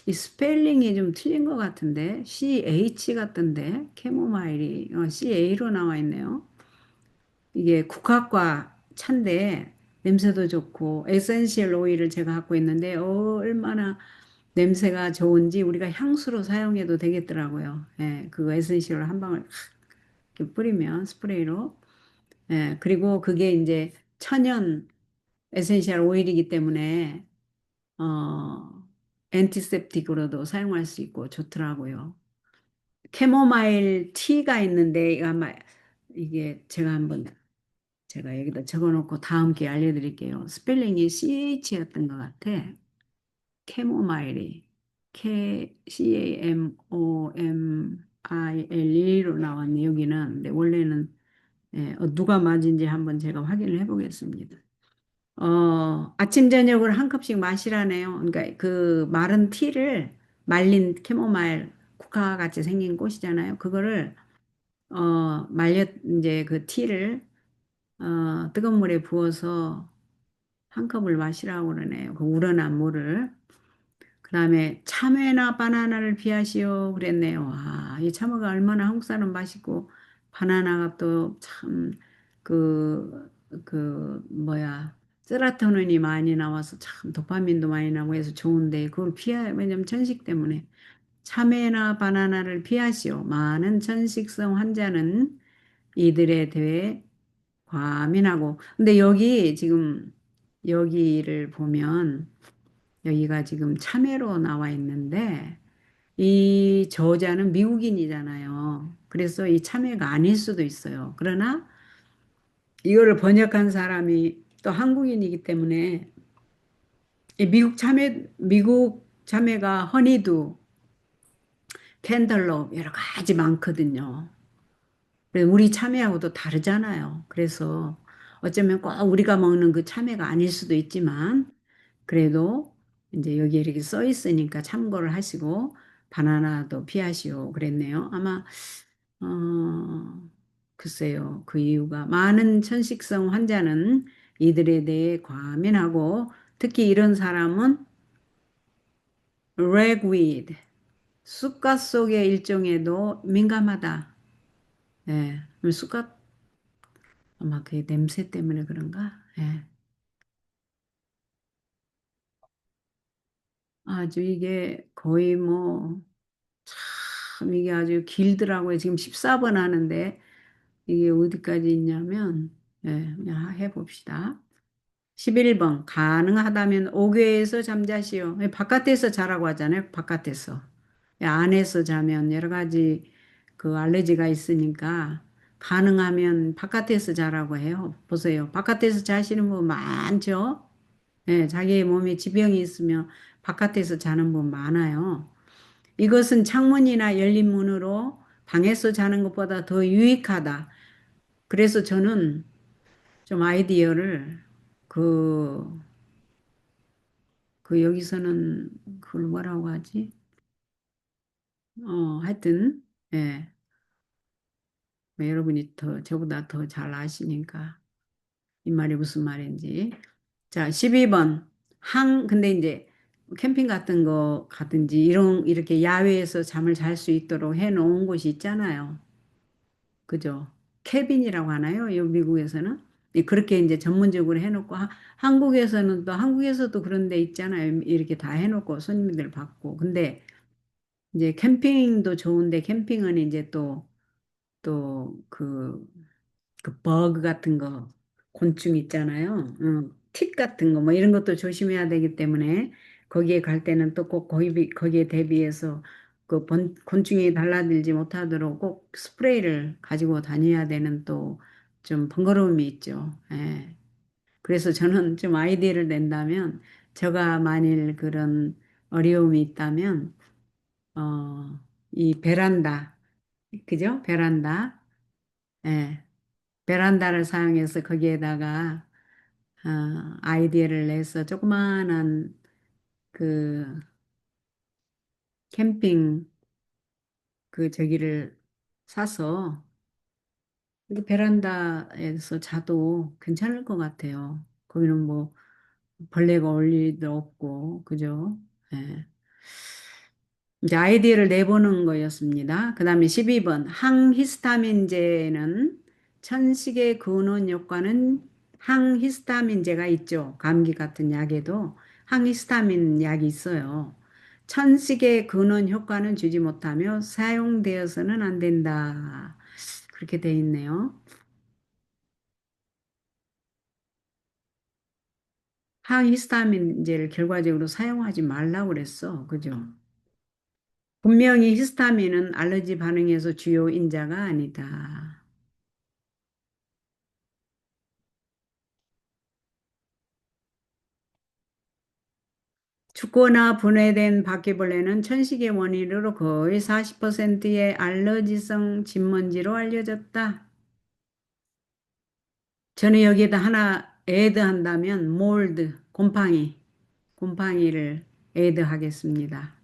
이 스펠링이 좀 틀린 것 같은데 CH 같던데 캐모마일이 CA로 나와 있네요. 이게 국화과 차인데 냄새도 좋고 에센셜 오일을 제가 갖고 있는데 얼마나 냄새가 좋은지 우리가 향수로 사용해도 되겠더라고요. 예, 그거 에센셜 한 방울 이렇게 뿌리면 스프레이로. 예, 그리고 그게 이제 천연 에센셜 오일이기 때문에 어, 엔티세프틱으로도 사용할 수 있고 좋더라고요. 캐모마일 티가 있는데 아마 이게 제가 여기다 적어놓고 다음 기회에 알려드릴게요. 스펠링이 CH였던 것 같아. 캐모마일이. CAMOMILE로 나왔네, 여기는. 근데 원래는, 예, 누가 맞은지 한번 제가 확인을 해보겠습니다. 아침, 저녁을 한 컵씩 마시라네요. 그러니까 그 마른 티를 말린 캐모마일 국화 같이 생긴 꽃이잖아요. 그거를 이제 그 티를 뜨거운 물에 부어서 한 컵을 마시라고 그러네요. 그 우러난 물을. 그 다음에 참외나 바나나를 피하시오 그랬네요. 와, 이 참외가 얼마나 한국 사람 맛있고 바나나가 또 참 뭐야 세라토닌이 많이 나와서 참 도파민도 많이 나고 해서 좋은데 그걸 왜냐면 천식 때문에 참외나 바나나를 피하시오. 많은 천식성 환자는 이들에 대해 과민하고 근데 여기 지금 여기를 보면 여기가 지금 참외로 나와 있는데 이 저자는 미국인이잖아요. 그래서 이 참외가 아닐 수도 있어요. 그러나 이거를 번역한 사람이 또 한국인이기 때문에 이 미국 참외가 허니도, 캔들로 여러 가지 많거든요. 우리 참외하고도 다르잖아요. 그래서 어쩌면 꼭 우리가 먹는 그 참외가 아닐 수도 있지만 그래도 이제 여기 이렇게 써 있으니까 참고를 하시고 바나나도 피하시오 그랬네요. 아마 글쎄요. 그 이유가 많은 천식성 환자는 이들에 대해 과민하고 특히 이런 사람은 ragweed 쑥갓 속의 일종에도 민감하다. 예. 쑥갓 아마 그 냄새 때문에 그런가? 예. 아주 이게 거의 뭐 참 이게 아주 길더라고요. 지금 14번 하는데 이게 어디까지 있냐면 예, 그냥 해봅시다. 11번 가능하다면 옥외에서 잠자시오. 바깥에서 자라고 하잖아요. 바깥에서. 안에서 자면 여러 가지 그 알레르기가 있으니까 가능하면 바깥에서 자라고 해요. 보세요. 바깥에서 자시는 분 많죠? 예, 자기 몸에 지병이 있으면 바깥에서 자는 분 많아요. 이것은 창문이나 열린 문으로 방에서 자는 것보다 더 유익하다. 그래서 저는 좀 아이디어를 그, 여기서는 그걸 뭐라고 하지? 하여튼, 예, 뭐 여러분이 저보다 더 잘 아시니까 이 말이 무슨 말인지. 자, 12번. 근데 이제 캠핑 같은 거 가든지 이렇게 야외에서 잠을 잘 수 있도록 해 놓은 곳이 있잖아요. 그죠? 캐빈이라고 하나요? 요 미국에서는? 그렇게 이제 전문적으로 해놓고, 한국에서는 또, 한국에서도 그런 데 있잖아요. 이렇게 다 해놓고 손님들 받고. 근데 이제 캠핑도 좋은데 캠핑은 이제 그 버그 같은 거, 곤충 있잖아요. 틱 같은 거, 뭐 이런 것도 조심해야 되기 때문에 거기에 갈 때는 또 꼭 거기에 대비해서 곤충이 달라들지 못하도록 꼭 스프레이를 가지고 다녀야 되는 또 좀 번거로움이 있죠. 예. 그래서 저는 좀 아이디어를 낸다면 제가 만일 그런 어려움이 있다면, 이 베란다, 그죠? 베란다. 예. 베란다를 사용해서 거기에다가 아이디어를 내서 조그마한 그 캠핑 저기를 사서 이렇게 베란다에서 자도 괜찮을 것 같아요. 거기는 뭐 벌레가 올 일도 없고 그죠? 예. 이제 아이디어를 내보는 거였습니다. 그 다음에 12번. 항히스타민제는 천식의 근원 효과는 항히스타민제가 있죠. 감기 같은 약에도 항히스타민 약이 있어요. 천식의 근원 효과는 주지 못하며 사용되어서는 안 된다. 그렇게 돼 있네요. 항히스타민제를 결과적으로 사용하지 말라고 그랬어. 그죠? 분명히 히스타민은 알러지 반응에서 주요 인자가 아니다. 죽거나 분해된 바퀴벌레는 천식의 원인으로 거의 40%의 알러지성 진먼지로 알려졌다. 저는 여기에다 하나 애드한다면 몰드, 곰팡이를 애드하겠습니다.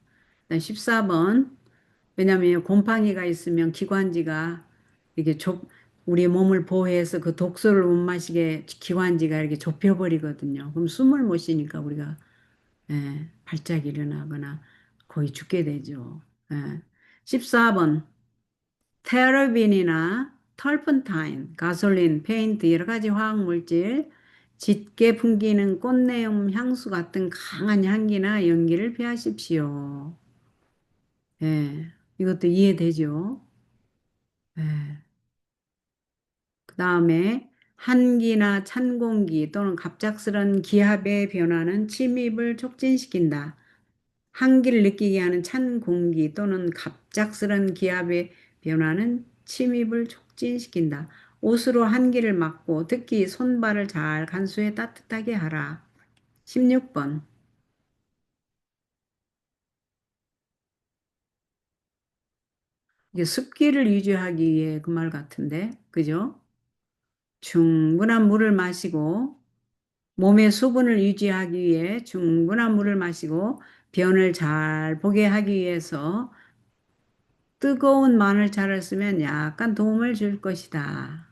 14번. 왜냐하면 곰팡이가 있으면 기관지가 이게 우리 몸을 보호해서 그 독소를 못 마시게 기관지가 이렇게 좁혀버리거든요. 그럼 숨을 못 쉬니까 우리가 발작이 일어나거나 거의 죽게 되죠. 예. 14번. 테러빈이나 털펀타인, 가솔린, 페인트, 여러 가지 화학 물질, 짙게 풍기는 꽃내음 향수 같은 강한 향기나 연기를 피하십시오. 예, 이것도 이해되죠? 예. 그 다음에 한기나 찬 공기 또는 갑작스런 기압의 변화는 침입을 촉진시킨다. 한기를 느끼게 하는 찬 공기 또는 갑작스런 기압의 변화는 침입을 촉진시킨다. 옷으로 한기를 막고 특히 손발을 잘 간수해 따뜻하게 하라. 16번. 이게 습기를 유지하기 위해 그 말 같은데, 그죠? 충분한 물을 마시고 몸의 수분을 유지하기 위해 충분한 물을 마시고 변을 잘 보게 하기 위해서 뜨거운 마늘차를 쓰면 약간 도움을 줄 것이다.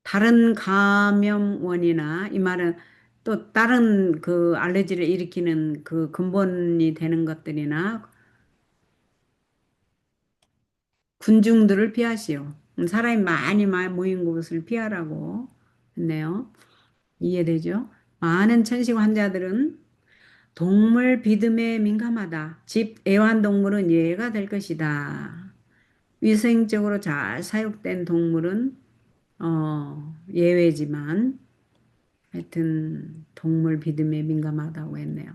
다른 감염원이나 이 말은 또 다른 그 알레르기를 일으키는 그 근본이 되는 것들이나 군중들을 피하시오. 사람이 많이 모인 곳을 피하라고 했네요. 이해되죠? 많은 천식 환자들은 동물 비듬에 민감하다. 집 애완동물은 예외가 될 것이다. 위생적으로 잘 사육된 동물은 예외지만 하여튼 동물 비듬에 민감하다고 했네요.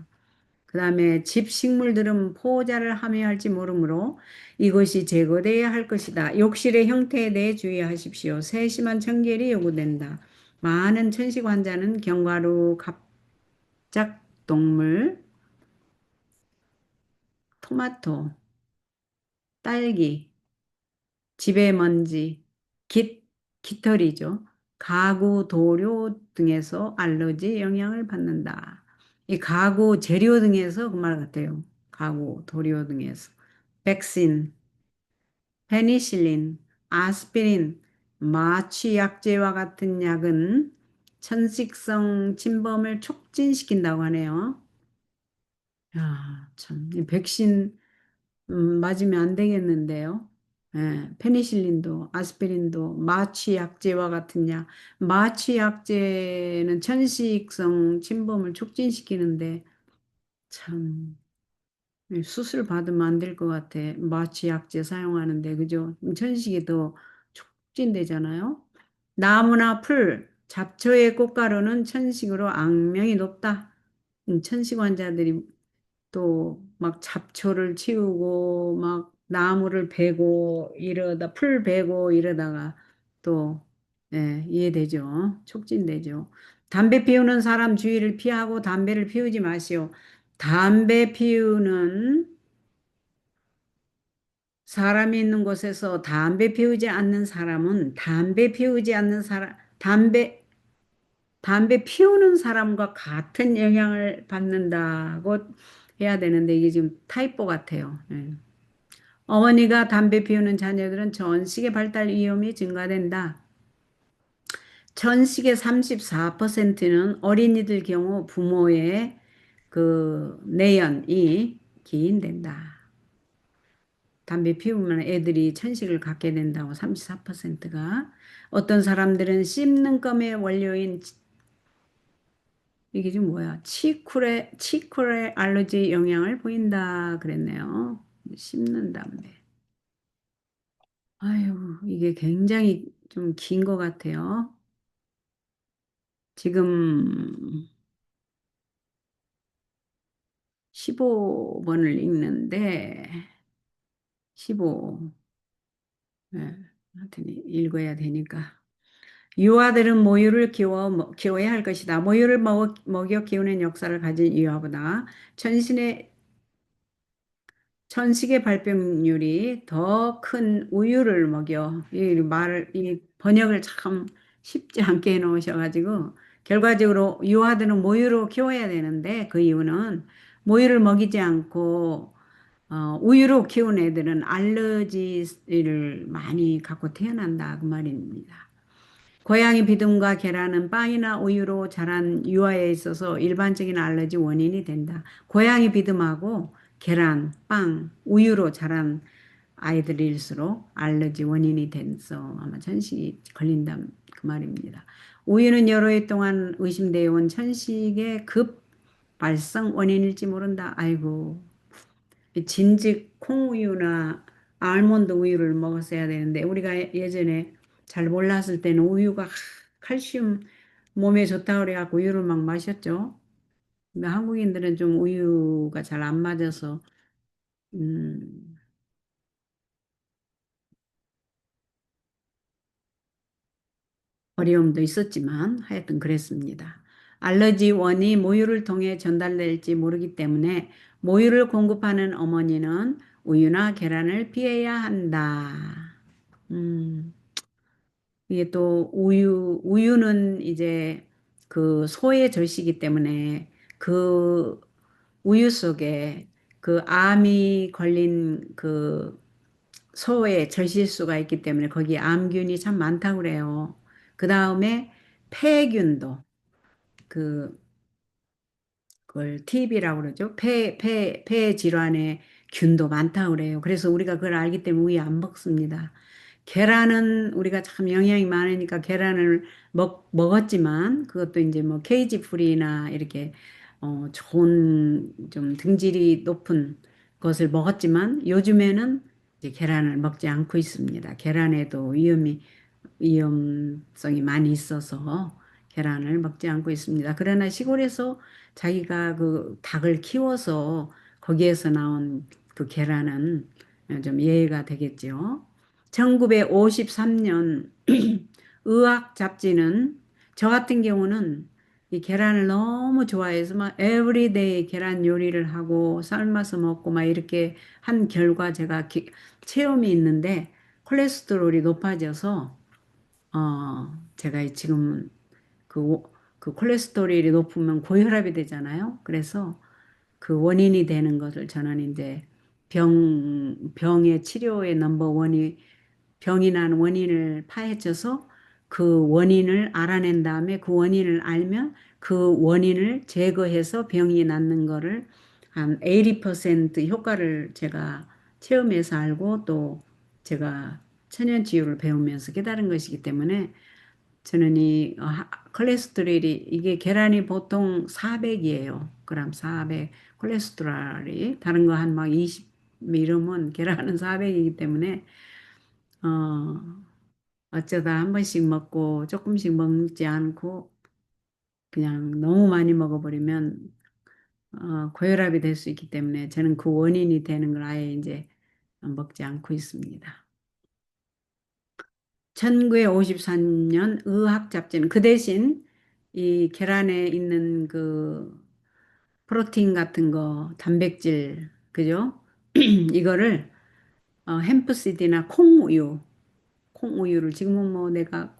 그 다음에 집 식물들은 포자를 함유할지 모르므로 이것이 제거되어야 할 것이다. 욕실의 형태에 대해 주의하십시오. 세심한 청결이 요구된다. 많은 천식 환자는 견과류, 갑작동물, 토마토, 딸기, 지배먼지, 깃털이죠. 가구, 도료 등에서 알러지 영향을 받는다. 이 가구, 재료 등에서 그 말 같아요. 가구, 도료 등에서. 백신, 페니실린, 아스피린, 마취약제와 같은 약은 천식성 침범을 촉진시킨다고 하네요. 야, 참, 이 백신 맞으면 안 되겠는데요. 페니실린도, 아스피린도, 마취약제와 같은 약. 마취약제는 천식성 침범을 촉진시키는데, 참, 수술 받으면 안 될 것 같아. 마취약제 사용하는데, 그죠? 천식이 더 촉진되잖아요. 나무나 풀, 잡초의 꽃가루는 천식으로 악명이 높다. 천식 환자들이 또 막 잡초를 치우고 막 나무를 베고 이러다 풀 베고 이러다가 또 이해되죠. 촉진되죠. 담배 피우는 사람 주위를 피하고 담배를 피우지 마시오. 담배 피우는 사람이 있는 곳에서 담배 피우지 않는 사람은 담배 피우지 않는 사람 담배 피우는 사람과 같은 영향을 받는다고 해야 되는데 이게 지금 타이포 같아요. 어머니가 담배 피우는 자녀들은 전식의 발달 위험이 증가된다. 전식의 34%는 어린이들 경우 부모의 그 내연이 기인된다. 담배 피우면 애들이 천식을 갖게 된다고 34%가. 어떤 사람들은 씹는 껌의 원료인 이게 지금 뭐야? 치쿨의 알러지 영향을 보인다 그랬네요. 씹는 담배. 아유, 이게 굉장히 좀 긴 것 같아요. 지금 15번을 읽는데, 15, 예, 하여튼 읽어야 되니까. 유아들은 모유를 키워야 할 것이다. 모유를 먹여 키우는 역사를 가진 유아보다 천식의 발병률이 더 큰 우유를 먹여. 이 번역을 참 쉽지 않게 해놓으셔가지고, 결과적으로 유아들은 모유로 키워야 되는데, 그 이유는 모유를 먹이지 않고 우유로 키운 애들은 알러지를 많이 갖고 태어난다 그 말입니다. 고양이 비듬과 계란은 빵이나 우유로 자란 유아에 있어서 일반적인 알러지 원인이 된다. 고양이 비듬하고 계란, 빵, 우유로 자란 아이들일수록 알러지 원인이 돼서 아마 천식이 걸린다 그 말입니다. 우유는 여러 해 동안 의심되어 온 천식의 급 발생 원인일지 모른다. 아이고, 진즉 콩우유나 알몬드 우유를 먹었어야 되는데 우리가 예전에 잘 몰랐을 때는 우유가 칼슘 몸에 좋다 그래갖고 우유를 막 마셨죠. 근데 한국인들은 좀 우유가 잘 안 맞아서 음, 어려움도 있었지만 하여튼 그랬습니다. 알러지 원이 모유를 통해 전달될지 모르기 때문에 모유를 공급하는 어머니는 우유나 계란을 피해야 한다. 음. 이게 또 우유는 이제 그 소의 젖이기 때문에 그 우유 속에 그 암이 걸린 그 소의 젖일수가 있기 때문에 거기에 암균이 참 많다고 그래요. 그 다음에 폐균도 그 그걸 TB라고 그러죠. 폐 질환의 균도 많다고 그래요. 그래서 우리가 그걸 알기 때문에 우유 안 먹습니다. 계란은 우리가 참 영양이 많으니까 계란을 먹었지만 그것도 이제 뭐 케이지 풀이나 이렇게 좋은 좀 등질이 높은 것을 먹었지만 요즘에는 이제 계란을 먹지 않고 있습니다. 계란에도 위험성이 많이 있어서 계란을 먹지 않고 있습니다. 그러나 시골에서 자기가 그 닭을 키워서 거기에서 나온 그 계란은 좀 예외가 되겠죠. 1953년 의학 잡지는 저 같은 경우는 이 계란을 너무 좋아해서 막 에브리데이 계란 요리를 하고 삶아서 먹고 막 이렇게 한 결과 제가 체험이 있는데 콜레스테롤이 높아져서 제가 지금 그, 그 콜레스테롤이 높으면 고혈압이 되잖아요. 그래서 그 원인이 되는 것을 저는 이제 병의 치료의 넘버 원이 병이 난 원인을 파헤쳐서 그 원인을 알아낸 다음에 그 원인을 알면 그 원인을 제거해서 병이 낫는 거를 한 80% 효과를 제가 체험해서 알고 또 제가 천연치유를 배우면서 깨달은 것이기 때문에 저는 이 콜레스테롤이 이게 계란이 보통 400이에요. 그람 400 콜레스테롤이 다른 거 한 막 20 이러면 계란은 400이기 때문에 어 어쩌다 한 번씩 먹고 조금씩 먹지 않고 그냥 너무 많이 먹어버리면 고혈압이 될 수 있기 때문에 저는 그 원인이 되는 걸 아예 이제 먹지 않고 있습니다. 1953년 의학 잡지는 그 대신 이 계란에 있는 그 프로틴 같은 거, 단백질, 그죠? 이거를 햄프시드나 콩우유를 지금은 뭐 내가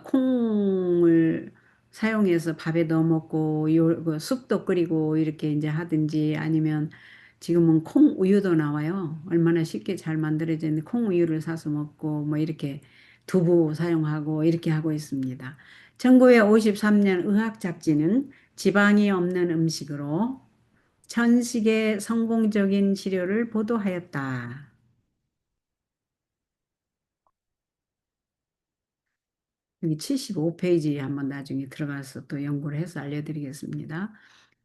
콩을 사용해서 밥에 넣어 먹고 그 숲도 끓이고 이렇게 이제 하든지 아니면 지금은 콩우유도 나와요. 얼마나 쉽게 잘 만들어지는데 콩우유를 사서 먹고 뭐 이렇게 두부 사용하고 이렇게 하고 있습니다. 1953년 의학 잡지는 지방이 없는 음식으로 천식의 성공적인 치료를 보도하였다. 여기 75페이지에 한번 나중에 들어가서 또 연구를 해서 알려드리겠습니다.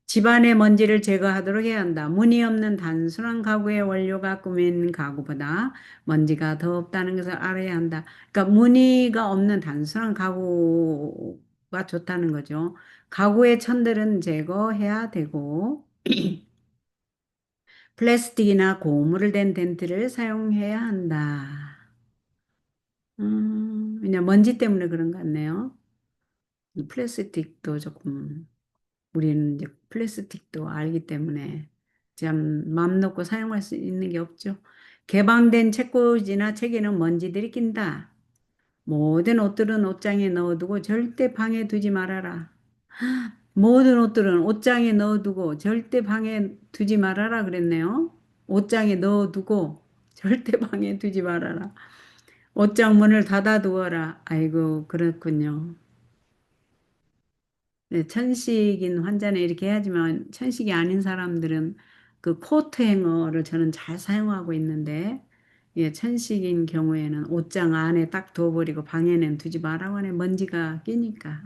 집안의 먼지를 제거하도록 해야 한다. 무늬 없는 단순한 가구의 원료가 꾸민 가구보다 먼지가 더 없다는 것을 알아야 한다. 그러니까 무늬가 없는 단순한 가구가 좋다는 거죠. 가구의 천들은 제거해야 되고 플라스틱이나 고무를 된 덴트를 사용해야 한다. 그냥 먼지 때문에 그런 것 같네요. 이 플라스틱도 조금 우리는 이제 플라스틱도 알기 때문에 참 맘 놓고 사용할 수 있는 게 없죠. 개방된 책꽂이나 책에는 먼지들이 낀다. 모든 옷들은 옷장에 넣어두고 절대 방에 두지 말아라. 모든 옷들은 옷장에 넣어두고 절대 방에 두지 말아라 그랬네요. 옷장에 넣어두고 절대 방에 두지 말아라. 옷장 문을 닫아두어라. 아이고, 그렇군요. 네, 천식인 환자는 이렇게 해야지만 천식이 아닌 사람들은 그 코트 행어를 저는 잘 사용하고 있는데, 예, 천식인 경우에는 옷장 안에 딱 둬버리고 방에는 두지 말라고 하네. 먼지가 끼니까.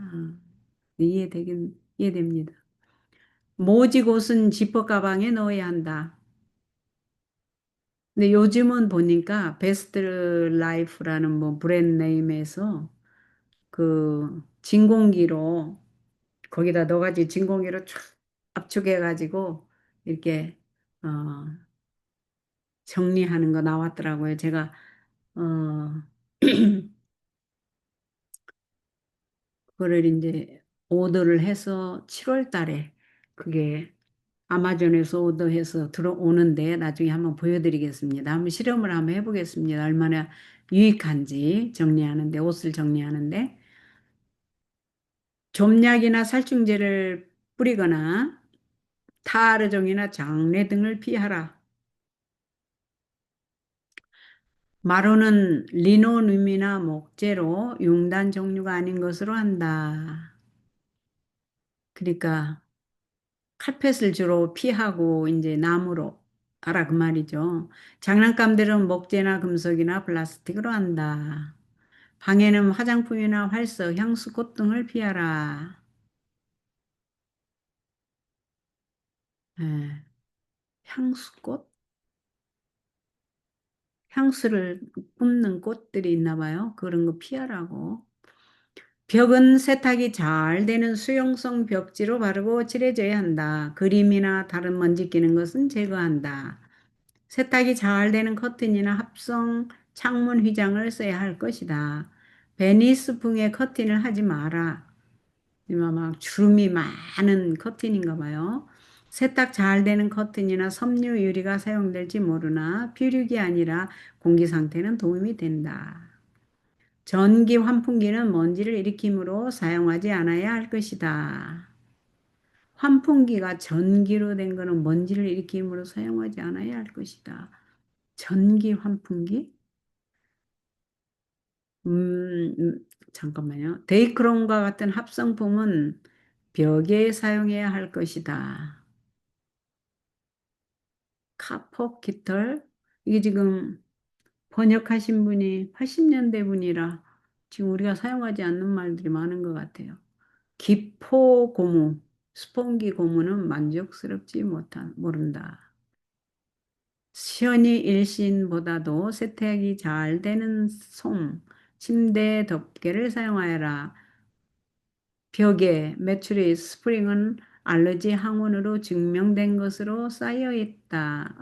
이해됩니다. 모직 옷은 지퍼 가방에 넣어야 한다. 근데 요즘은 보니까 베스트 라이프라는 뭐 브랜드 네임에서 그 진공기로 거기다 넣어가지고 진공기로 쫙 압축해가지고 이렇게 어 정리하는 거 나왔더라고요. 제가 어 그거를 이제 오더를 해서 7월 달에 그게 아마존에서 오더해서 들어오는데 나중에 한번 보여드리겠습니다. 한번 실험을 한번 해보겠습니다. 얼마나 유익한지 정리하는데 옷을 정리하는데 좀약이나 살충제를 뿌리거나 타르종이나 장례 등을 피하라. 마루는 리노듐이나 목재로 융단 종류가 아닌 것으로 한다. 그러니까 카펫을 주로 피하고 이제 나무로 하라 그 말이죠. 장난감들은 목재나 금속이나 플라스틱으로 한다. 방에는 화장품이나 활서, 향수, 꽃 등을 피하라. 예, 향수꽃? 향수를 뿜는 꽃들이 있나 봐요. 그런 거 피하라고. 벽은 세탁이 잘 되는 수용성 벽지로 바르고 칠해줘야 한다. 그림이나 다른 먼지 끼는 것은 제거한다. 세탁이 잘 되는 커튼이나 합성 창문 휘장을 써야 할 것이다. 베니스풍의 커튼을 하지 마라. 막 주름이 많은 커튼인가 봐요. 세탁 잘 되는 커튼이나 섬유 유리가 사용될지 모르나 피륙이 아니라 공기 상태는 도움이 된다. 전기 환풍기는 먼지를 일으키므로 사용하지 않아야 할 것이다. 환풍기가 전기로 된 거는 먼지를 일으키므로 사용하지 않아야 할 것이다. 전기 환풍기? 잠깐만요. 데이크롬과 같은 합성품은 벽에 사용해야 할 것이다. 카포키털? 이게 지금 번역하신 분이 80년대 분이라 지금 우리가 사용하지 않는 말들이 많은 것 같아요. 기포 고무, 스폰기 고무는 만족스럽지 모른다. 시연이 일신보다도 세탁이 잘 되는 솜, 침대 덮개를 사용하여라. 벽에 메추리 스프링은 알러지 항원으로 증명된 것으로 쌓여 있다.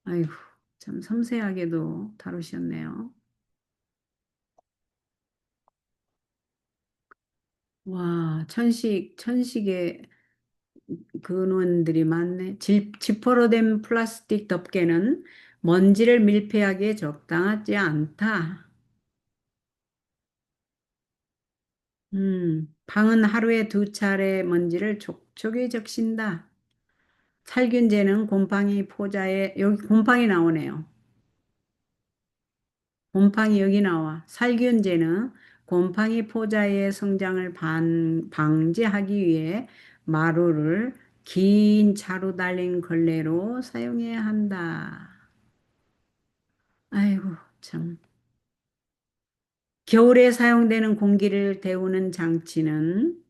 아이고, 참 섬세하게도 다루셨네요. 와, 천식의 근원들이 많네. 지퍼로 된 플라스틱 덮개는 먼지를 밀폐하기에 적당하지 않다. 방은 하루에 2차례 먼지를 촉촉이 적신다. 살균제는 곰팡이 포자에, 여기 곰팡이 나오네요. 곰팡이 여기 나와. 살균제는 곰팡이 포자의 성장을 방지하기 위해 마루를 긴 자루 달린 걸레로 사용해야 한다. 아이고, 참. 겨울에 사용되는 공기를 데우는 장치는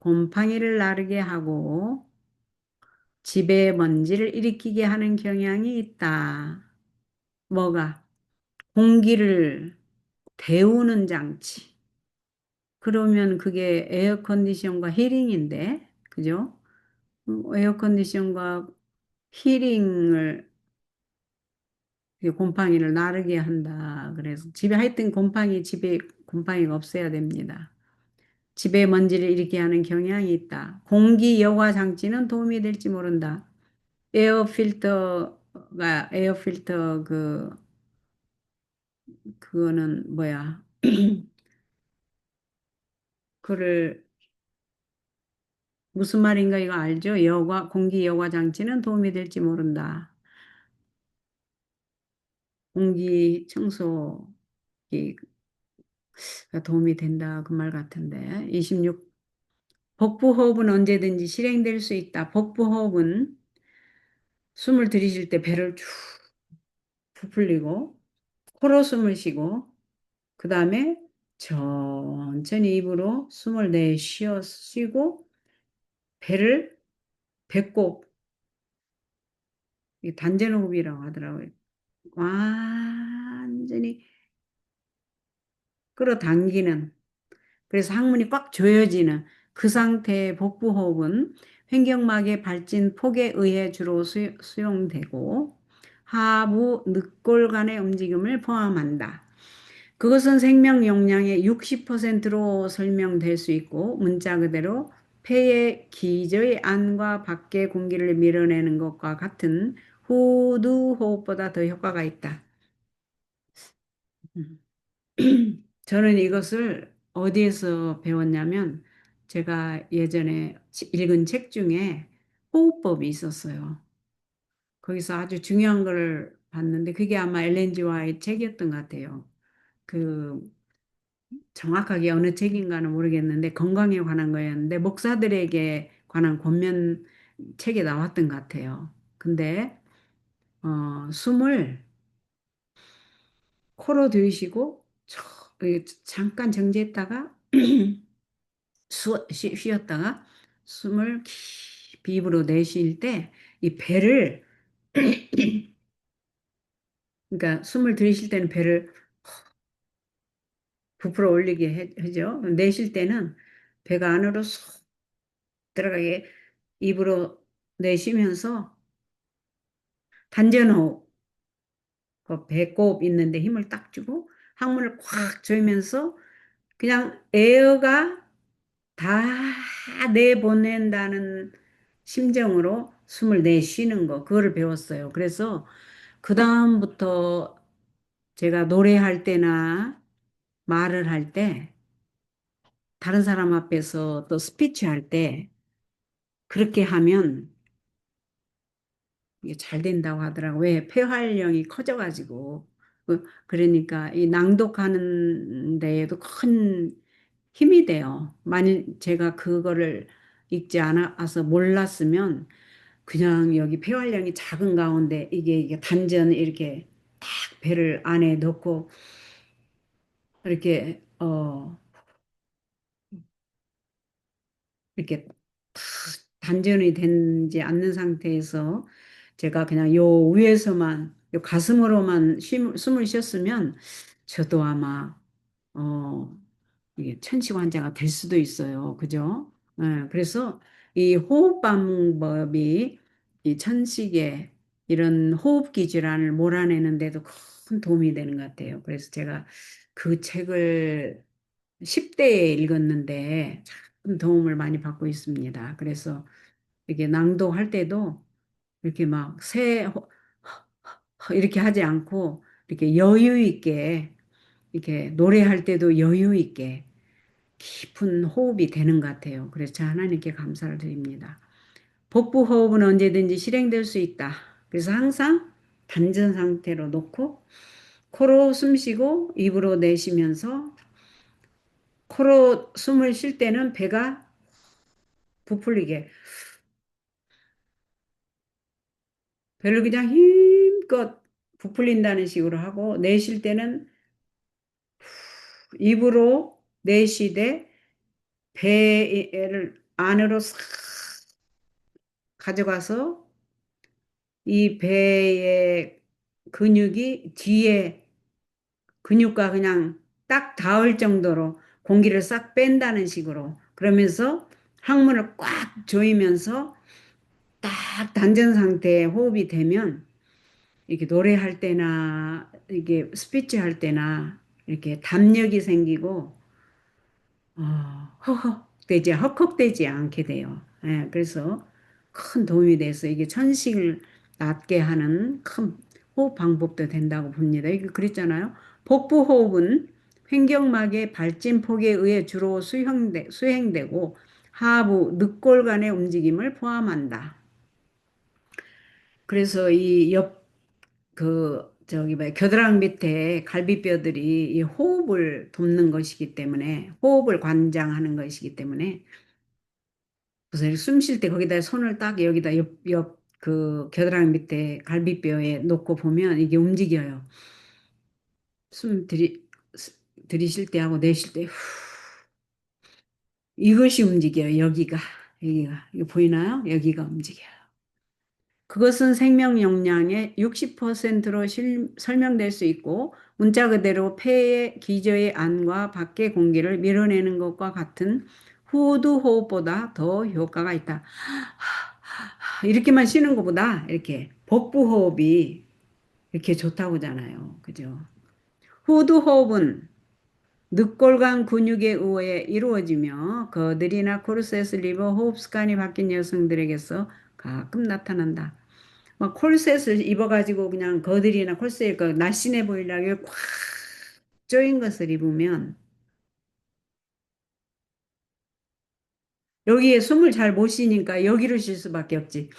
곰팡이를 나르게 하고 집에 먼지를 일으키게 하는 경향이 있다. 뭐가? 공기를 데우는 장치. 그러면 그게 에어컨디션과 히링인데, 그죠? 에어컨디션과 히링을 곰팡이를 나르게 한다. 그래서 집에 하여튼 집에 곰팡이가 없어야 됩니다. 집에 먼지를 일으키게 하는 경향이 있다. 공기 여과 장치는 도움이 될지 모른다. 에어 필터 그거는 뭐야? 그를 무슨 말인가 이거 알죠? 공기 여과 장치는 도움이 될지 모른다. 공기 청소기가 도움이 된다. 그 말 같은데. 26. 복부호흡은 언제든지 실행될 수 있다. 복부호흡은 숨을 들이쉴 때 배를 쭉 부풀리고 코로 숨을 쉬고 그 다음에 천천히 입으로 숨을 쉬고 배를 배꼽 이 단전호흡이라고 하더라고요. 완전히 끌어당기는 그래서 항문이 꽉 조여지는 그 상태의 복부호흡은 횡격막의 발진 폭에 의해 주로 수용되고 하부 늑골간의 움직임을 포함한다. 그것은 생명 용량의 60%로 설명될 수 있고 문자 그대로 폐의 기저의 안과 밖의 공기를 밀어내는 것과 같은 후두 호흡보다 더 효과가 있다. 음. 저는 이것을 어디에서 배웠냐면 제가 예전에 읽은 책 중에 호흡법이 있었어요. 거기서 아주 중요한 걸 봤는데 그게 아마 엘렌 G 와의 책이었던 것 같아요. 그 정확하게 어느 책인가는 모르겠는데 건강에 관한 거였는데 목사들에게 관한 권면 책에 나왔던 것 같아요. 근데 숨을 코로 들이쉬고 잠깐 정지했다가 쉬었다가 숨을 깊이 입으로 내쉴 때 이 배를 그러니까 숨을 들이쉴 때는 배를 부풀어 올리게 하죠. 내쉴 때는 배가 안으로 쏙 들어가게 입으로 내쉬면서 단전호흡, 그 배꼽 있는데 힘을 딱 주고 항문을 꽉 조이면서 그냥 에어가 다 내보낸다는 심정으로 숨을 내쉬는 거, 그거를 배웠어요. 그래서 그다음부터 제가 노래할 때나 말을 할 때, 다른 사람 앞에서 또 스피치 할 때, 그렇게 하면 이게 잘 된다고 하더라고요. 왜? 폐활량이 커져가지고. 그러니까 이 낭독하는 데에도 큰 힘이 돼요. 만일 제가 그거를 읽지 않아서 몰랐으면 그냥 여기 폐활량이 작은 가운데 이게 단전 이렇게 딱 배를 안에 넣고 이렇게 이렇게 탁 단전이 되지 않는 상태에서 제가 그냥 요 위에서만 요 가슴으로만 숨을 쉬었으면 저도 아마 어 이게 천식 환자가 될 수도 있어요. 그죠? 예, 그래서 이 호흡 방법이 이 천식의 이런 호흡기 질환을 몰아내는 데도 큰 도움이 되는 것 같아요. 그래서 제가 그 책을 10대에 읽었는데 참 도움을 많이 받고 있습니다. 그래서 이게 낭독할 때도 이렇게 막 이렇게 하지 않고 이렇게 여유 있게 이렇게 노래할 때도 여유 있게 깊은 호흡이 되는 것 같아요. 그래서 저 하나님께 감사를 드립니다. 복부 호흡은 언제든지 실행될 수 있다. 그래서 항상 단전 상태로 놓고 코로 숨 쉬고 입으로 내쉬면서 코로 숨을 쉴 때는 배가 부풀리게 배를 그냥 힘껏 부풀린다는 식으로 하고 내쉴 때는 입으로 내쉬되 배를 안으로 싹 가져가서 이 배의 근육이 뒤에 근육과 그냥 딱 닿을 정도로 공기를 싹 뺀다는 식으로 그러면서 항문을 꽉 조이면서 딱 단전 상태의 호흡이 되면 이렇게 노래할 때나 이게 스피치 할 때나 이렇게 담력이 생기고 헉헉대지 않게 돼요. 예, 그래서 큰 도움이 돼서 이게 천식을 낫게 하는 큰 호흡 방법도 된다고 봅니다. 이게 그랬잖아요. 복부 호흡은 횡격막의 발진폭에 의해 주로 수행되고 하부, 늑골간의 움직임을 포함한다. 그래서 이 저기 뭐야, 겨드랑이 밑에 갈비뼈들이 이 호흡을 돕는 것이기 때문에, 호흡을 관장하는 것이기 때문에, 그래서 숨 쉴 때 거기다 손을 딱 여기다 그 겨드랑이 밑에 갈비뼈에 놓고 보면 이게 움직여요. 숨 들이쉴 때 하고 내쉴 때, 후, 이것이 움직여요. 여기가. 이거 보이나요? 여기가 움직여요. 그것은 생명 역량의 60%로 설명될 수 있고 문자 그대로 폐의 기저의 안과 밖의 공기를 밀어내는 것과 같은 후두 호흡보다 더 효과가 있다. 이렇게만 쉬는 것보다 이렇게 복부 호흡이 이렇게 좋다고잖아요. 그죠? 후두 호흡은 늑골간 근육에 의해 이루어지며 거들이나 코르세스 리버 호흡 습관이 바뀐 여성들에게서 가끔 나타난다. 막 콜셋을 입어가지고 그냥 거들이나 콜셋 그 날씬해 보이려고 꽉 조인 것을 입으면 여기에 숨을 잘 못 쉬니까 여기로 쉴 수밖에 없지.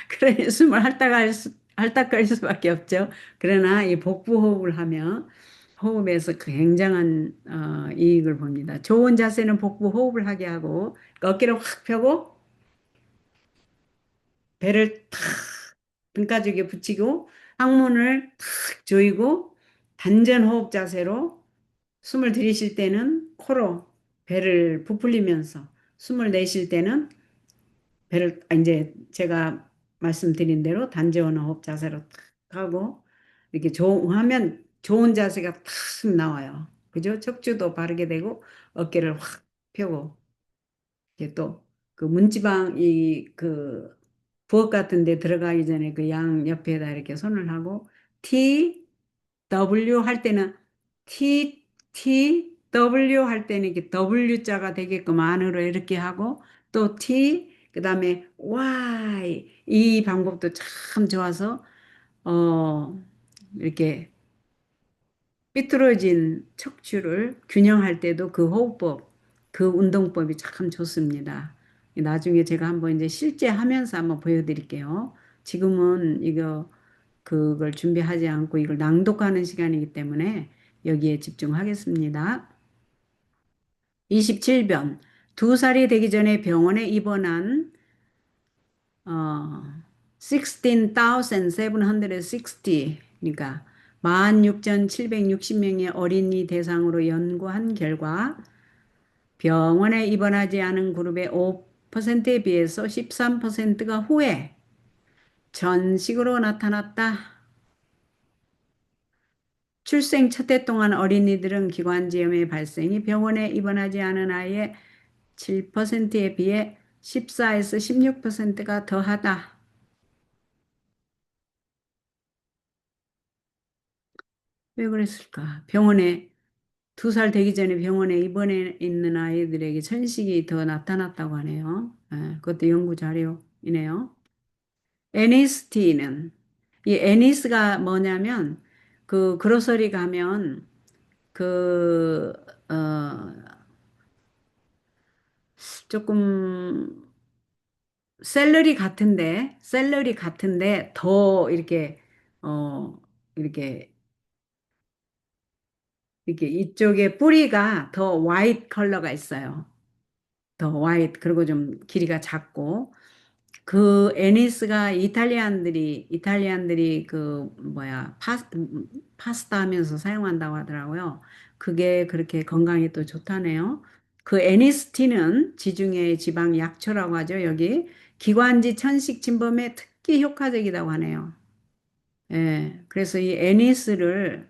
그래 숨을 헐떡할 수밖에 없죠. 그러나 이 복부 호흡을 하면 호흡에서 굉장한 이익을 봅니다. 좋은 자세는 복부 호흡을 하게 하고 어깨를 확 펴고 배를 탁 등가죽에 붙이고 항문을 탁 조이고 단전 호흡 자세로 숨을 들이쉴 때는 코로 배를 부풀리면서 숨을 내쉴 때는 이제 제가 말씀드린 대로 단전 호흡 자세로 탁 하고 이렇게 하면 좋은 자세가 탁 나와요. 그죠? 척추도 바르게 되고 어깨를 확 펴고 이게 또 그 문지방 부엌 같은 데 들어가기 전에 그 양 옆에다 이렇게 손을 하고 T, W 할 때는 W 할 때는 이렇게 W자가 되게끔 안으로 이렇게 하고 또 그다음에 Y 이 방법도 참 좋아서 어 이렇게 삐뚤어진 척추를 균형할 때도 그 호흡법, 그 운동법이 참 좋습니다. 나중에 제가 한번 이제 실제 하면서 한번 보여드릴게요. 지금은 그걸 준비하지 않고 이걸 낭독하는 시간이기 때문에 여기에 집중하겠습니다. 27번. 2살이 되기 전에 병원에 입원한 어, 16,760 그러니까 16,760명의 어린이 대상으로 연구한 결과 병원에 입원하지 않은 그룹의 5%에 비해서 13%가 후에 전식으로 나타났다. 출생 첫 해 동안 어린이들은 기관지염의 발생이 병원에 입원하지 않은 아이의 7%에 비해 14에서 16%가 더하다. 왜 그랬을까? 2살 되기 전에 병원에 입원해 있는 아이들에게 천식이 더 나타났다고 하네요. 그것도 연구 자료이네요. 애니스티는, 이 애니스가 뭐냐면, 그 그로서리 가면, 그, 어, 조금, 샐러리 같은데, 더 어, 이렇게, 이렇게 이쪽에 뿌리가 더 화이트 컬러가 있어요. 더 화이트, 그리고 좀 길이가 작고, 그 애니스가 이탈리안들이 파스타 하면서 사용한다고 하더라고요. 그게 그렇게 건강에 또 좋다네요. 그 애니스틴은 지중해 지방 약초라고 하죠. 여기 기관지 천식 진범에 특히 효과적이라고 하네요. 예. 그래서 이 애니스를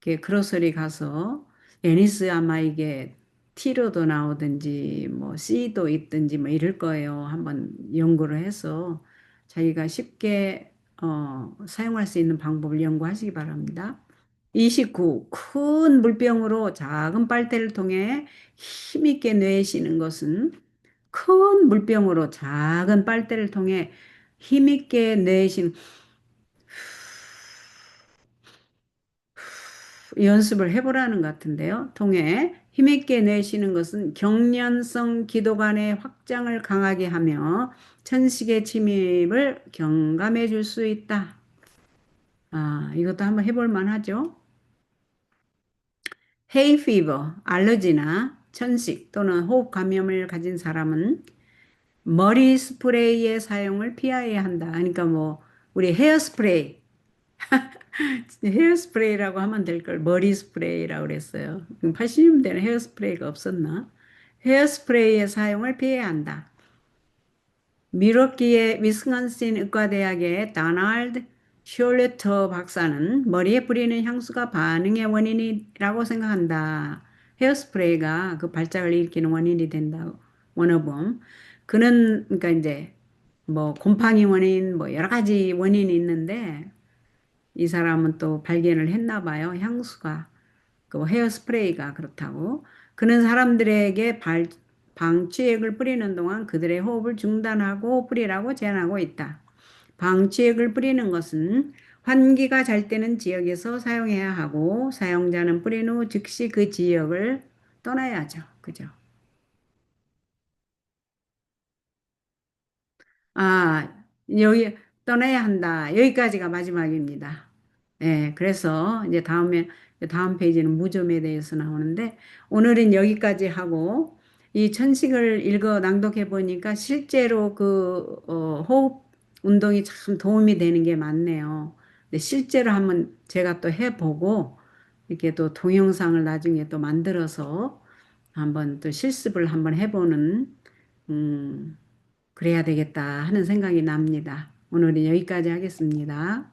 이렇게 그로서리 가서 애니스 아마 이게 T로도 나오든지 뭐 C도 있든지 뭐 이럴 거예요. 한번 연구를 해서 자기가 쉽게 사용할 수 있는 방법을 연구하시기 바랍니다. 29. 큰 물병으로 작은 빨대를 통해 힘있게 내쉬는 것은 큰 물병으로 작은 빨대를 통해 힘있게 내쉬는 연습을 해보라는 것 같은데요. 통해 힘있게 내쉬는 것은 경련성 기도관의 확장을 강하게 하며 천식의 침입을 경감해 줄 수 있다. 아, 이것도 한번 해볼 만하죠. 헤이 피버, 알러지나 천식 또는 호흡 감염을 가진 사람은 머리 스프레이의 사용을 피해야 한다. 그러니까 뭐 우리 헤어스프레이, 헤어스프레이라고 하면 될 걸 머리 스프레이라고 그랬어요. 80년대는 헤어스프레이가 없었나? 헤어스프레이의 사용을 피해야 한다. 미러키의 위스콘신 의과대학의 다날드 숄레터 박사는 머리에 뿌리는 향수가 반응의 원인이라고 생각한다. 헤어스프레이가 그 발작을 일으키는 원인이 된다고 원어범. 그는 그러니까 이제 뭐 곰팡이 원인 뭐 여러 가지 원인이 있는데 이 사람은 또 발견을 했나 봐요. 향수가 그 헤어스프레이가 그렇다고. 그는 사람들에게 방취액을 뿌리는 동안 그들의 호흡을 중단하고 뿌리라고 제안하고 있다. 방취액을 뿌리는 것은 환기가 잘 되는 지역에서 사용해야 하고 사용자는 뿌린 후 즉시 그 지역을 떠나야죠. 그죠? 아, 여기 떠나야 한다. 여기까지가 마지막입니다. 예, 그래서 이제 다음 페이지는 무좀에 대해서 나오는데 오늘은 여기까지 하고 이 천식을 읽어 낭독해 보니까 실제로 호흡 운동이 참 도움이 되는 게 많네요. 근데 실제로 한번 제가 또 해보고 이렇게 또 동영상을 나중에 또 만들어서 한번 또 실습을 한번 해보는 그래야 되겠다 하는 생각이 납니다. 오늘은 여기까지 하겠습니다.